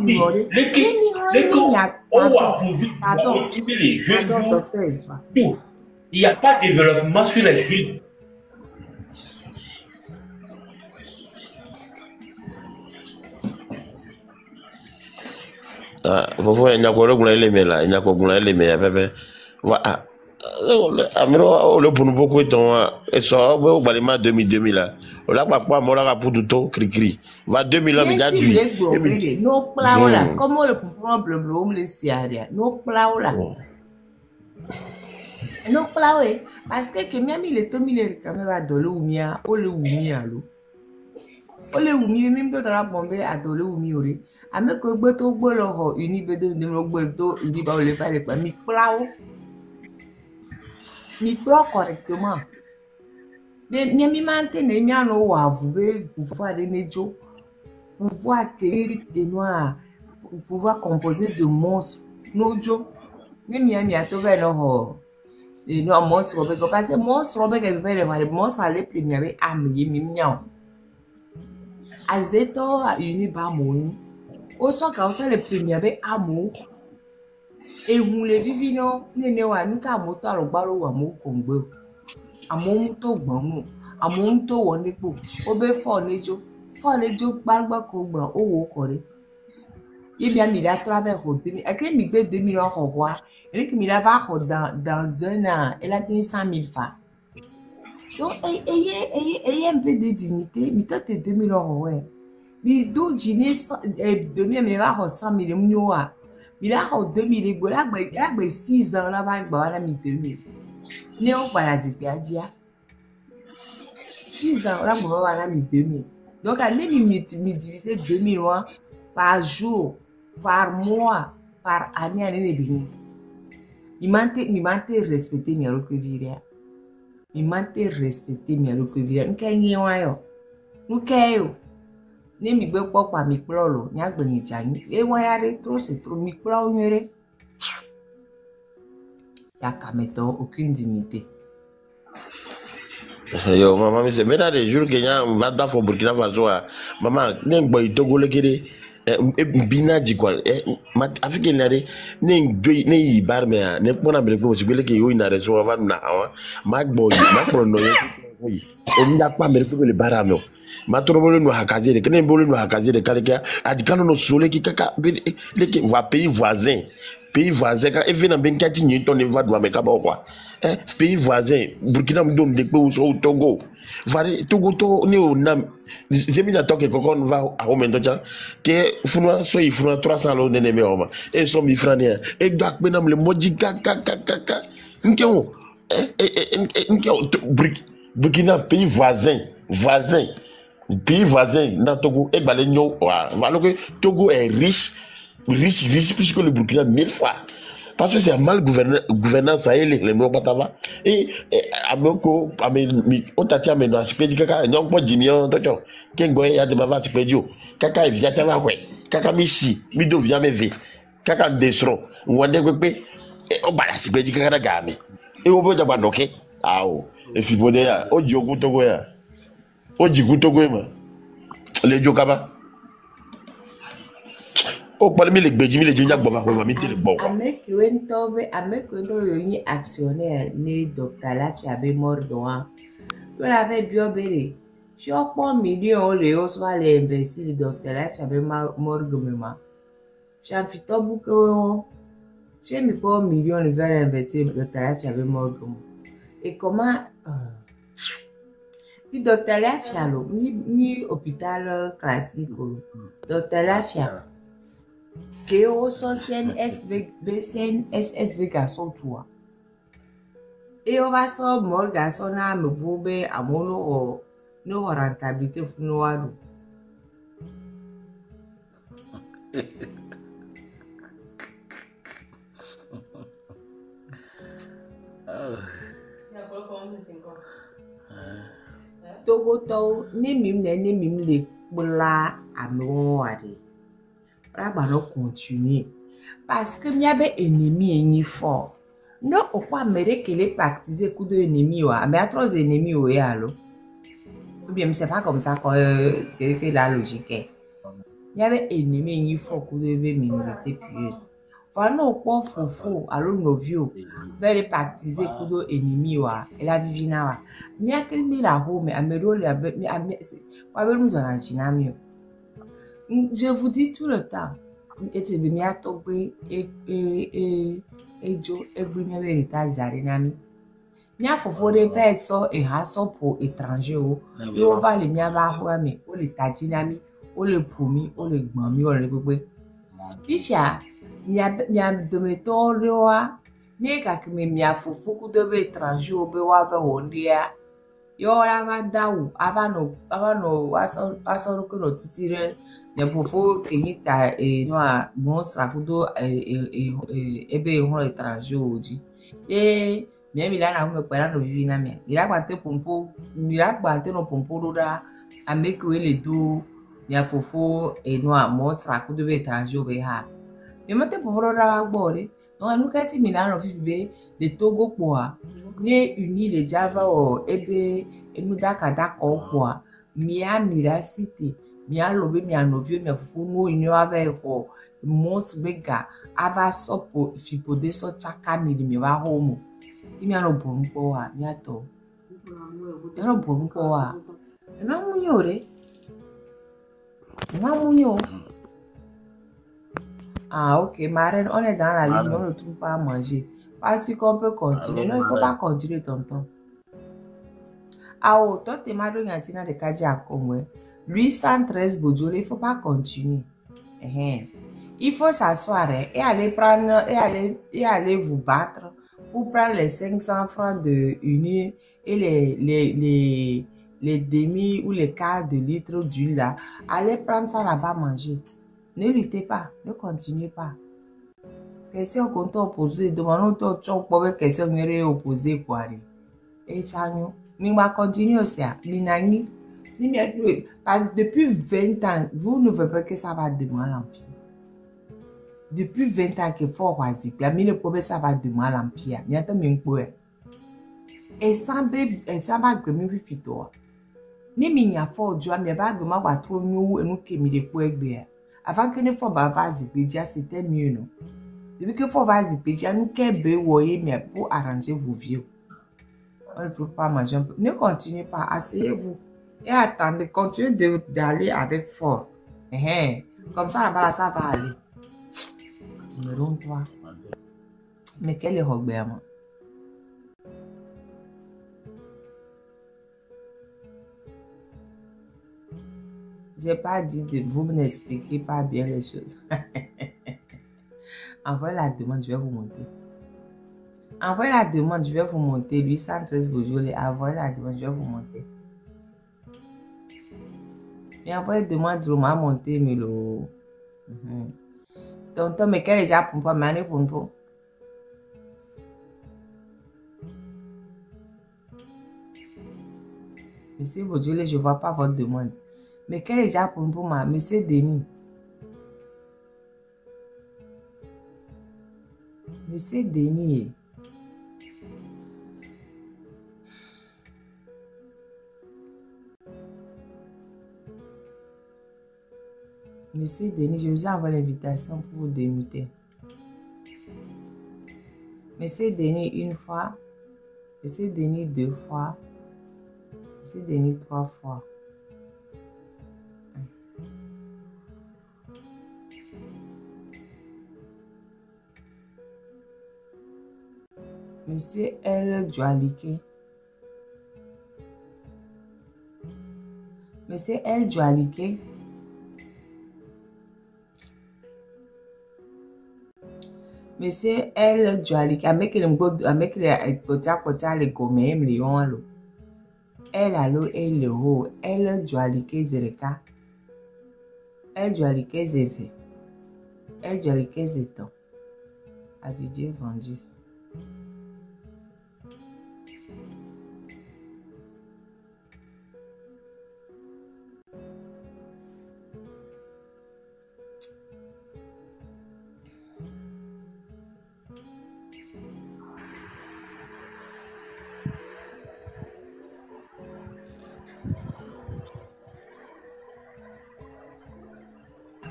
[SPEAKER 1] docteur.
[SPEAKER 5] Il n'y a pas de développement sur les jeunes.
[SPEAKER 4] Vous il y a quoi le mais là, il y a quoi le mais voilà. Amiro le pour nous beaucoup ton et ça au balima 2000 là. On l'a pas moi là pour tout temps cri. Va 2000 ans mais
[SPEAKER 1] déjà no plaola comment le problème le siaria no plaola. No plaoe parce que miami le tomi le quand même va dole umia o le umia lo. O le umi même dans la bombe à dole umi ore. Ame ko gbe to gbe lo ho uni be de lo gbe to uni ba o le faire pas mi plao. Mi plao correctement. Mais mi mantene mi ano wa vous be pouvoir de nejo. Pouvoir acquérir des noirs, pouvoir composer de monstres. Nojo. Ni mi a to ve no ho. Et no monstre be ko parce que monstre be ke be le monstre ale premier be ami mi miao. Azeto uni ba mo. Au soit quand ça le premier avec amour et vous les vivino nene wa nuka moto alobaro wa mo kongbe amour to gbonu amour to wonipo obe fo nejo gbagba ko gbon owo kore et bien il a travers au demi et que mi gbe 2000 euros roi et que mi la va dans un an elle a tenu 100 000 francs donc ayez un peu de dignité mi te 2000 euros ouais. Mais d'où j'ai 2000 mais va 100 000 mois. Il a 2000 et voilà 6 ans là bas voilà mi 2000. Néo para zipiadia. 6 ans là voilà mi 2000. Donc à mi diviser 2000 par jour, par mois, par année année bien. Il m'a respecter mes recouvrir. Il m'a respecter mes recouvrir. N'kenye wa yo. N'keyo. Ne mi gbe popa mi plolo nya gbeni jani e wa yare trop c'est trop mi plo nyere ya kameto aucune dignité
[SPEAKER 4] yo maman mais c'est maintenant des jours que nya va da fo Burkina Faso maman ne gbo Togo le kede e bina ji kwa ma africain lare ne yi bar me ne pona bele ko si bele ke yo ina reso va na ma gbo no yo o nya pa me ko le barame Matrobolo no hakazi de kene bolo no hakazi de kalika adikano no sole ki kaka leke va pays voisin ka evena ben kati ni ton va do ameka ba kwa pays voisin Burkina Faso de pe o Togo vale Togo to ni o nam zemi da toke kokon va a o mento cha ke funwa so ifuna 300 lo nene me oma e so mi frania e dak benam le moji kaka nkewo Burkina pays voisin pays voisin dans Togo et Balenio voilà que Togo est riche plus que le Burkina 1000 fois parce que c'est mal gouvernance ça les no batava et amoko ami otati ameno asipedi kaka nyong po jinio dojo kengo ya de bava asipedi kaka via tava kwe kaka mishi mido via meve kaka ndesro wande kwepe o bala asipedi kaka gami e obo jaba noke awo e fibode ya o jogu Togo ya o jigu Togo ma le jokaba o pale mi le gbeji mi le jinja gbo ma ko mi tele gbo
[SPEAKER 1] avec yo ni actionnaire ni docteur la qui avait mort doan on avait bio béré si on prend million le on soit les investir le docteur la qui avait mort gomema j'en fit tout bouco j'ai mis pas million le vers investir le docteur la qui avait mort gomema et comment puis docteur la fialo ni hôpital classique docteur la fialo que au social SSV garçon toi et on va so mort garçon na me boube amono no rentabilité funoado Togoto ni mim le bla amoare. Raba no continue parce que mi abe ennemi ni fort. No okwa mere que les practiser coup de ennemi wa, mais à trois ennemis ou allo. Ou bien c'est pas comme ça que la logique est. Il y avait ennemi ni fort coup de minorité pieuse. Voilà no okwa fofo allo novio vers les practiser coup de ennemi wa, et la vivina wa. Mi akeli mi la ho mais amero le abe mi wa be nous en chinamio. Je vous dis tout le temps. Et tu bien à tomber et jo et bien héritage zarinami. Nya fofore fait ça et haso pour étranger o. Yo va le mia ba ho ami o le tajinami o le promi o le gbami o le gbegbe. Fisha mia de metoroa ne ka ke mia fofo ku de étranger o be wa ve wondia. Yo la va dawo avano aso ko no titire. Ne bofo kenita noa monstra kudo ebe hon étranger oji mi la na me pera no vivi na mi la gbante no pompo doda ameke we le do ya fofo noa monstra kudo be étranger be ha mi mate pompo doda gbore no nu ka ti mi la no vivi be le Togo poa ne uni le Java o ebe enu daka ko poa mi amira city Mia lobe mia novio mia fufu no inyo ave ho mont bega ava sopo fipo de so chaka mi wa homo mia no bompo wa mia to no bompo wa na munyore ah ok Marraine, on est dans la ligne, on ne trouve pas à manger parce qu'on peut continuer. Non, il faut pas continuer tonton. Ah oh toi t'es madou nyantina de kaji à Congo. Lui, 113 Bojole, il ne faut pas continuer. Il faut s'asseoir et aller prendre et aller vous battre pour prendre les 500 francs de Uni et les demi ou les quarts de litre d'huile là. Allez prendre ça là-bas manger. Ne luttez pas, ne continuez pas. Question qu'on t'a opposé, demandons toi question n'est opposé quoi. Et chanyo, mais va continuer aussi. Minani. Depuis 20 ans, vous ne voyez pas que ça va de mal en pire. Depuis 20 ans que faut choisir, mais le problème ça va de mal en pire. Et ça va que me fito. Ni minya fo joa me ba goma wa tro nyu enu ke mi de po egbe. Avant que ne faut ba vazi pedia c'était mieux non. Depuis que faut vazi pedia nous ke be woye mais pour arranger vos vieux. On ne peut pas manger. Ne continuez pas, asseyez-vous. Et attendez, continuez d'aller avec fort. Comme ça, là-bas, ça va aller. Numéro 3. Mais quel est Robert? J'ai pas dit de vous n'expliquez pas bien les choses. Envoyez la demande, je vais vous monter. Envoyez la demande, je vais vous monter. 813 Beaujolais, envoyez la demande, je vais vous monter. Mais envoyez demande, je vais monter, mais le. Tonton, mais quel est déjà pour pas m'aller pour nous? Monsieur Beaujolais, je ne vois pas votre demande. Mais quel est déjà pour moi? Monsieur Denis. Monsieur Denis. Monsieur Denis, je vous ai envoyé l'invitation pour vous démuter. Monsieur Denis, une fois. Monsieur Denis, 2 fois. Monsieur Denis, 3 fois. Monsieur L. Djoualike. Monsieur L. Djoualike. Monsieur L. Djoualike. Avec les potia les communs, les gens. Elle allo et le haut. Elle Djoualike Zereka. Elle Djoualike Zévé. Elle durait 15 ans. A Didier vendu.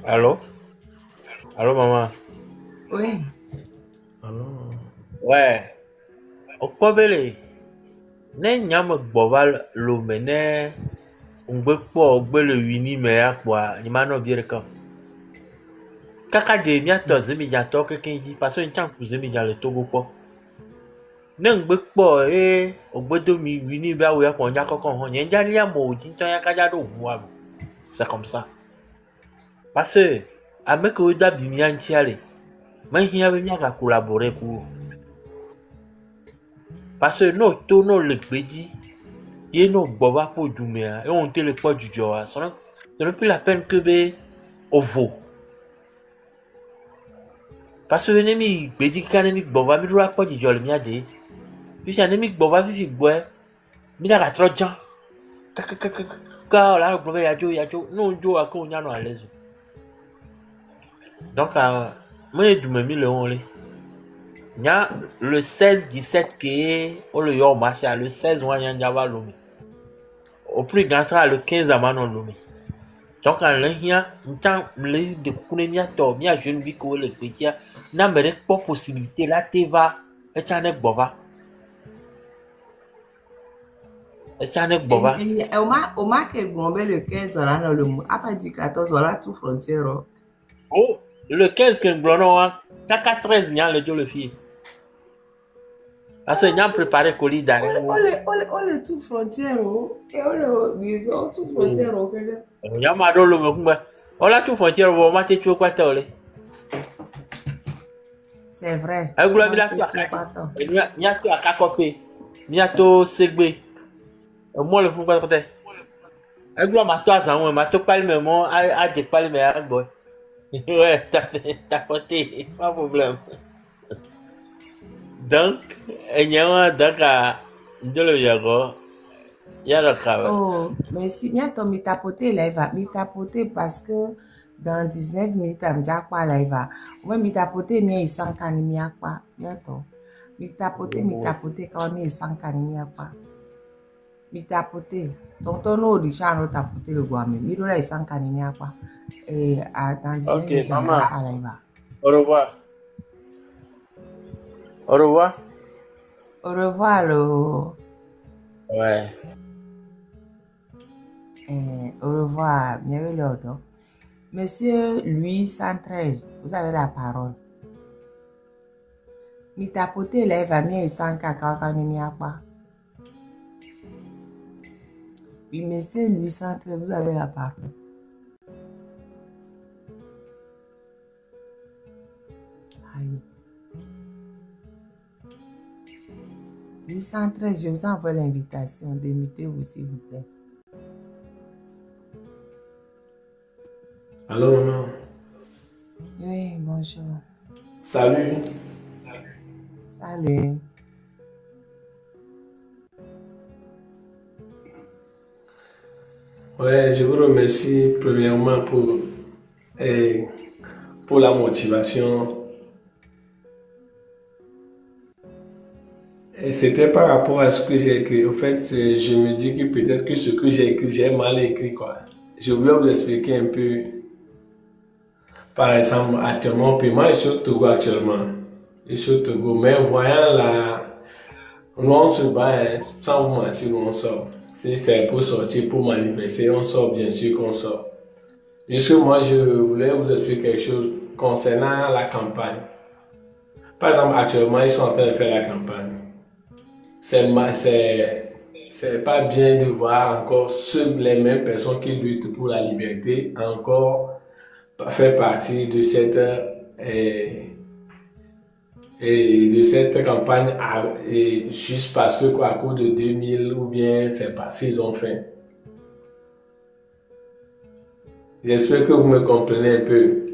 [SPEAKER 5] Allô? Allô, maman?
[SPEAKER 1] Oui.
[SPEAKER 5] Ouais. Okpobele. Ne nyame gbova lome ne ngbe kpo ogbe le wini me akwa ni mano biere kan. Kaka de miato zemi jato keke di parce que ncham ku zemi le Togo kpo. Ne ngbe kpo ogbedo mi wini ba we akwa nya kokon ho nya njali amo jinto ya kaja do huwa. C'est comme ça. Parce que avec que da bi mi antiale. Mais il y a bien à collaborer pour. Parce que nous, tous nos le pédis, et nos bobas pour Douméa, et on te le pas du joie. Ce n'est plus la peine que bé au veau. Parce que l'ennemi pédis qu'un boba, mais doit pas du joie le mien de. Puis un ennemi boba, puis bois, mais il y a trop de gens. Car là, le problème, il y a Joe, non, Joe à quoi on y a à l'aise. Donc, moi, je me mets le on il y a le 16-17 qui est le yo marché, le 16 on y a l'homme. Au plus grand train, le 15 à manon l'homme. Donc, en l'un, un temps, le de Kounia to, bien jeune vie que le petit, n'a pas possibilité, là, tu vas, et tu en es bova. Et tu en es bova.
[SPEAKER 1] Au marque le 15 on a le mot. Après du 14 on a tout frontière.
[SPEAKER 5] Oh, le 15 que nous t'as 13 ans le jour le fille. Parce que nous avons préparé colis d'arrêt.
[SPEAKER 1] On le tout frontière. Et on le disons tout frontière.
[SPEAKER 5] Il y a ma dole on l'a tout frontière. On va te tuer quoi t'as.
[SPEAKER 1] C'est vrai.
[SPEAKER 5] Il y a tout à Kakopé. Il y a tout Segbe. Moi le fou quoi peut-être. Il y a ma toise en ma toque pas le même à dire pas le meilleur boy. Ouais, t'as porté, pas de problème. Donc, il y a un de le yago, il y a le travail.
[SPEAKER 1] Oh, mais si bien ton mitapoté là, il va mitapoter parce que dans 19 minutes, il me quoi là, il va. Ouais, mitapoter, mais il sent quand il m'y a quoi. Bientôt. Mitapoter, quand il sent quand il m'y a quoi. Mitapoter. Donc, ton eau du chat, on tapoter le bois, mais il là, il sent quand il m'y a quoi. Et dans 19 minutes,
[SPEAKER 5] maman.
[SPEAKER 1] Il va.
[SPEAKER 5] Au revoir. Au revoir.
[SPEAKER 1] Au revoir, le.
[SPEAKER 5] Ouais.
[SPEAKER 1] Au revoir, bienvenue l'autre. Monsieur Louis 113, vous avez la parole. Mi tapoter là, il va mieux sans caca quand il n'y a pas. Oui, monsieur Louis 113, vous avez la parole. Aïe. 813, je vous envoie l'invitation. Démutez-vous, s'il vous plaît.
[SPEAKER 6] Allô, maman.
[SPEAKER 1] Oui, bonjour.
[SPEAKER 6] Salut.
[SPEAKER 1] Salut.
[SPEAKER 6] Ouais, je vous remercie premièrement pour la motivation. Et c'était par rapport à ce que j'ai écrit. En fait, je me dis que peut-être que ce que j'ai écrit, j'ai mal écrit, quoi. Je voulais vous expliquer un peu. Par exemple, actuellement, paiement est sur Togo actuellement. Et sur Togo. Mais voyant nous on se bat, hein, sans vous mentir, nous on sort. Si c'est pour sortir, pour manifester, on sort, bien sûr qu'on sort. Juste que moi, je voulais vous expliquer quelque chose concernant la campagne. Par exemple, actuellement, ils sont en train de faire la campagne. C'est pas bien de voir encore les mêmes personnes qui luttent pour la liberté encore faire partie de cette campagne juste parce que quoi, à cause de 2000 ou bien c'est parce qu'ils ont faim. J'espère que vous me comprenez un peu.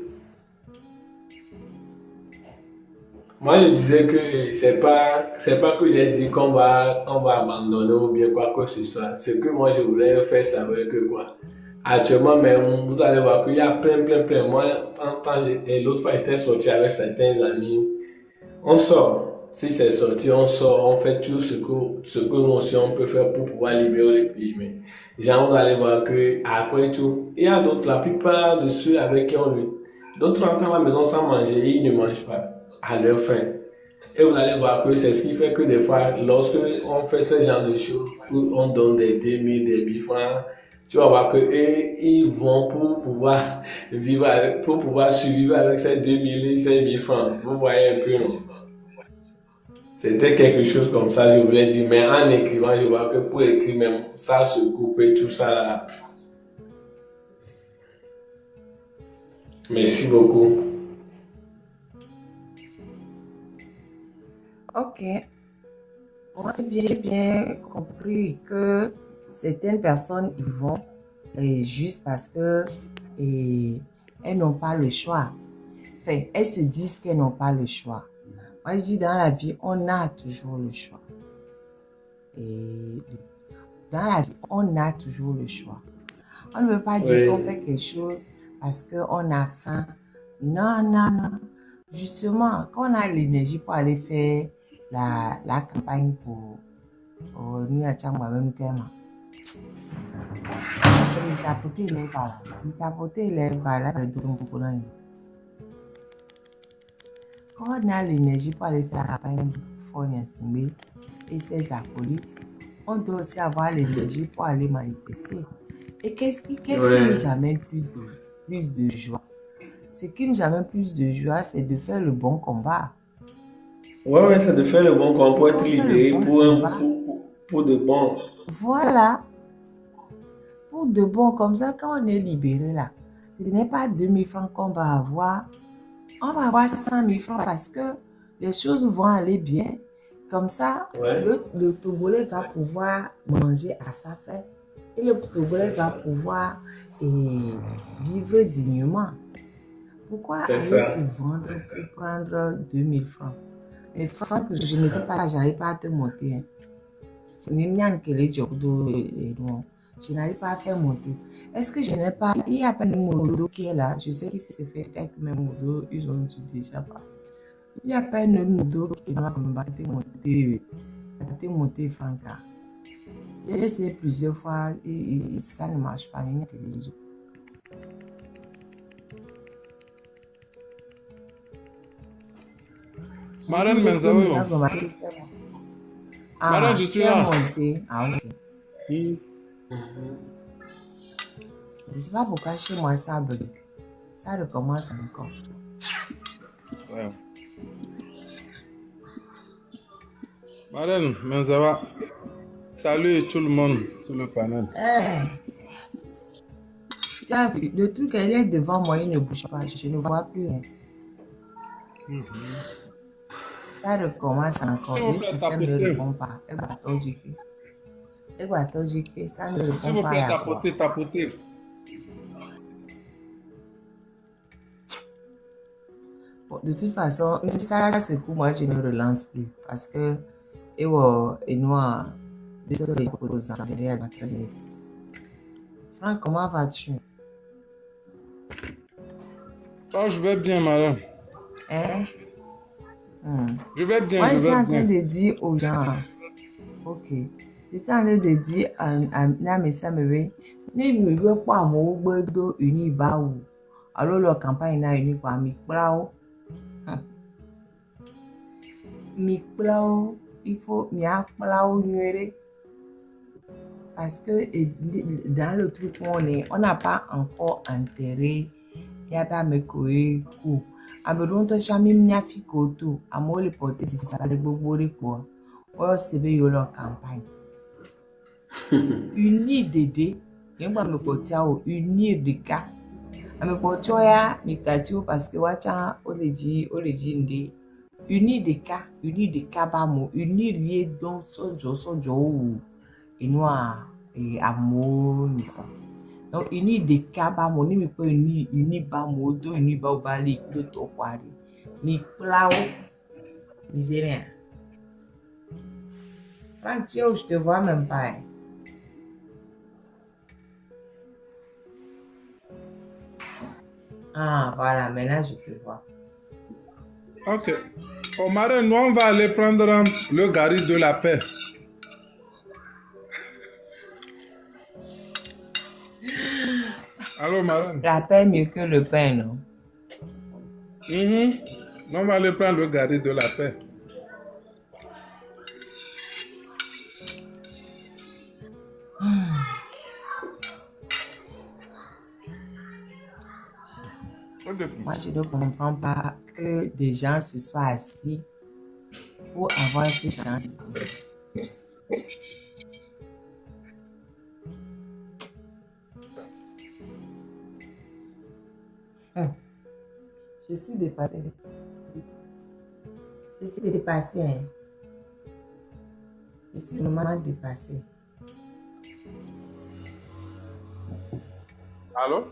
[SPEAKER 6] Moi, je disais que c'est pas que j'ai dit qu'on va abandonner ou bien quoi que ce soit. Ce que moi, je voulais faire savoir que quoi. Actuellement, même, vous allez voir qu'il y a plein. Moi, et l'autre fois, j'étais sorti avec certains amis. On sort. Si c'est sorti, on sort. On fait tout ce que nous aussi on peut faire pour pouvoir libérer le pays. Mais, genre, vous allez voir que, après tout, il y a d'autres, la plupart de ceux avec qui on lutte. D'autres rentrent à la maison sans manger, ils ne mangent pas à leur faim. Et vous allez voir que c'est ce qui fait que des fois, lorsque on fait ce genre de choses, où on donne des 2000, des 1000 francs, tu vas voir que ils vont pour pouvoir vivre avec, pour pouvoir survivre avec ces 2000 et ces 1000 francs. Vous voyez un peu, non? C'était quelque chose comme ça, je voulais dire, mais en écrivant, je vois que pour écrire même, ça se coupe et tout ça là. Merci beaucoup.
[SPEAKER 1] Ok. Moi, j'ai bien compris que certaines personnes y vont juste parce que elles n'ont pas le choix. Enfin, elles se disent qu'elles n'ont pas le choix. Moi, je dis dans la vie, on a toujours le choix. Et dans la vie, on a toujours le choix. On ne veut pas dire qu'on fait quelque chose parce qu'on a faim. Non. Justement, quand on a l'énergie pour aller faire la campagne pour nous à Tchangwa même Kema. Il tapoter les valas de Dumbukulani. Quand on a l'énergie pour aller faire la campagne pour Fonyasimbe et ses acolytes, on doit aussi avoir l'énergie pour aller manifester. Et qu'est-ce qui nous amène plus de joie? Ce qui nous amène plus de joie, c'est de faire le bon combat.
[SPEAKER 6] Ouais, c'est de faire le bon combat pour être libéré, pour de bon.
[SPEAKER 1] Voilà. Pour de bon, comme ça, quand on est libéré là, ce n'est pas 2000 francs qu'on va avoir. On va avoir 100 000 francs parce que les choses vont aller bien. Comme ça, le Togolais va pouvoir manger à sa faim. Et le Togolais va pouvoir vivre dignement. Pourquoi aller se vendre pour prendre 2000 francs? Les francs que je ne sais pas, je n'arrive pas à te monter. Hein. Je n'arrive pas à faire monter. Est-ce que je n'ai pas... Il y a pas de modo qui est là. Je sais que si c'est fait avec mes modos, ils ont déjà parti. Il n'y a pas de modo qui va monter Franca. J'ai essayé plusieurs fois et ça ne marche pas. Il n'y a que les autres.
[SPEAKER 7] Madame, Madame, je suis là.
[SPEAKER 1] Ah, ok. Je ne sais pas pourquoi chez moi ça bug. Ça recommence encore.
[SPEAKER 7] Ouais. Madame, mais ça va. Salut tout le monde sur le panel.
[SPEAKER 1] Tu as vu, le truc, elle est devant moi, il ne bouge pas. Je ne vois plus rien. Ça recommence encore. Le système ne répond pas. Ça ne répond pas.
[SPEAKER 7] S'il vous plaît, tapotez.
[SPEAKER 1] Bon, de toute façon, ça ce coup, moi, je ne relance plus. Parce que, et moi, dans 13 minutes. Franck, comment vas-tu?
[SPEAKER 7] Oh, je vais bien, madame.
[SPEAKER 1] Hein?
[SPEAKER 7] Je vais bien,
[SPEAKER 1] moi,
[SPEAKER 7] je vais bien.
[SPEAKER 1] Je suis en train de dire aux gens, ok, je suis en train de dire à Namesa Mewe, ne veux pas mon bedo uni baou. Alors, la campagne n'a uni pas mi plao. Mi plao, il faut mi plao nuere. Parce que dans le truc où on n'a pas encore enterré, il y a pas me courir coup. Aberonto chami mnyafi koto, amole porter de ça de bobore quoi. Or c'est be yo leur campagne. Uni dédé, yemba me porter au uni de cas. Ame porter ya mitatu parce que wacha oleji ndé. Uni de cas ba mo, uni lié donc sojo et noir et amour ça. Donc uni de kaba mo ni mi pe uni ba mo do uni ba vali do to kwari ni plao Nigérien. Franck, tu es où je te vois même pas. Hein. Ah, voilà, maintenant je te vois.
[SPEAKER 7] Ok. Oh, marraine, nous, on va aller prendre le gari de la paix. Allô, marraine?
[SPEAKER 1] La paix mieux que le pain, non?
[SPEAKER 7] On va aller prendre le gari de la paix.
[SPEAKER 1] Moi, je ne comprends pas que des gens se soient assis pour avoir ces gens. Je suis dépassée. Je suis dépassée. Hein. Je suis vraiment dépassée.
[SPEAKER 7] Allô?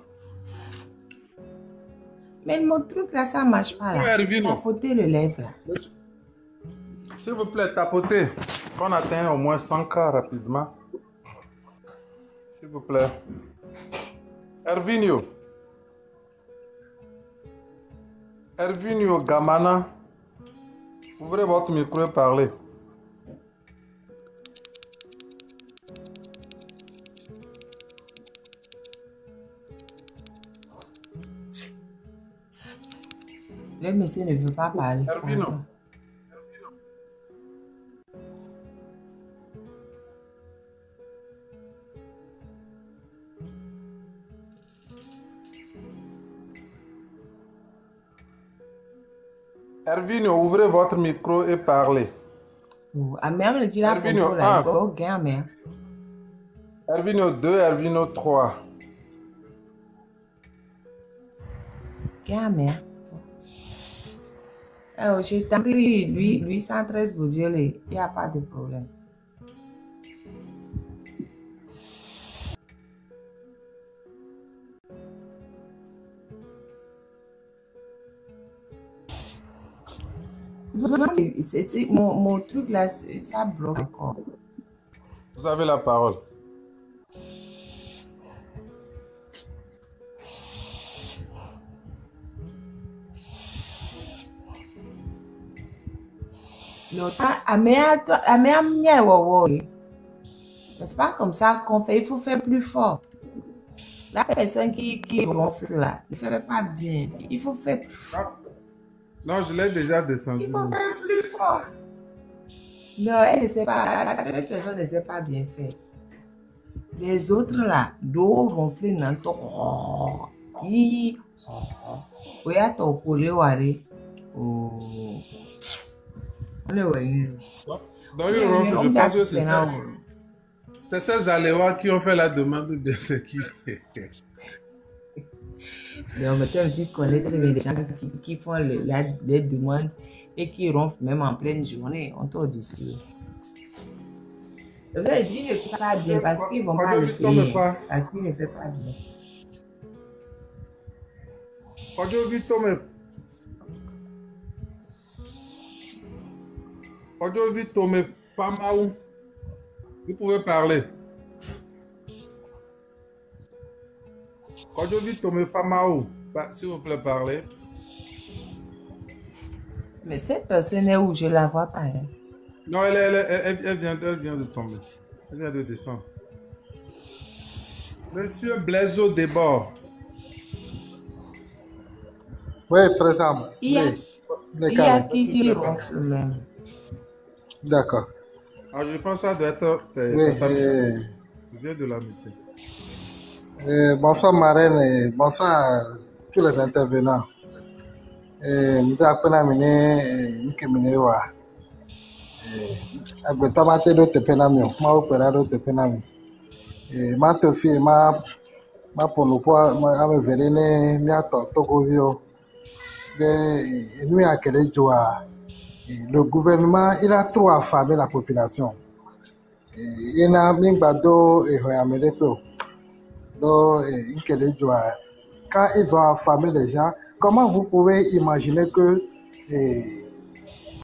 [SPEAKER 1] Mais mon truc là, ça ne marche pas là. Tapotez le lèvre là.
[SPEAKER 7] S'il vous plaît, tapotez. Qu'on atteint au moins 100 cas rapidement. S'il vous plaît. Hervinio. Hervinio Gamana. Ouvrez votre micro et parlez.
[SPEAKER 1] Le monsieur ne veut pas parler.
[SPEAKER 7] Hervino. Hervinio, ouvrez votre micro et parlez.
[SPEAKER 1] Amém le dit là pour
[SPEAKER 7] Hervinio,
[SPEAKER 1] là.
[SPEAKER 7] 1.
[SPEAKER 1] Ok, Amém.
[SPEAKER 7] Hervinio 2, Hervinio 3.
[SPEAKER 1] Ok, Amém. J'ai pris lui 113 pour Dieu, il n'y a pas de problème. Mon truc là, ça bloque encore.
[SPEAKER 7] Vous avez la parole.
[SPEAKER 1] C'est pas comme ça qu'on fait, il faut faire plus fort. La personne qui ronfle là, ne fait pas bien. Il faut faire plus fort.
[SPEAKER 7] Non, je l'ai déjà descendu.
[SPEAKER 1] Il faut faire plus fort. Non, elle ne sait pas. Cette personne ne sait pas bien faire. Les autres là, d'eau ronfler dans ton. Oui, à ton poulet oh.
[SPEAKER 7] Dans une ronfle, je pense que c'est ces aléas qui ont fait la demande de ce qui.
[SPEAKER 1] Mais on me dit connaître les gens qui font les demandes et qui ronflent même en pleine journée. On t'a dit ça. Vous avez dit ne fait pas bien parce qu'ils ne vont pas le payer. Parce qu'ils ne font pas bien.
[SPEAKER 7] Vous pouvez parler. S'il vous plaît, parlez.
[SPEAKER 1] Mais cette personne est où? Je ne la vois pas. Hein.
[SPEAKER 7] Non, elle vient de tomber. Elle vient de descendre. Monsieur Blaiseau Desbords.
[SPEAKER 8] Oui, présent.
[SPEAKER 1] Il y a qui ronfle même.
[SPEAKER 8] D'accord.
[SPEAKER 7] Ah, je pense que ça doit être... Je viens de la mettre.
[SPEAKER 8] Bonsoir marraine et bonsoir à tous les intervenants. Le gouvernement, il a trop affamé la population. Il n'a mingbado et Hoyamedepo. Donc, quand ils ont affamé les gens, comment vous pouvez imaginer que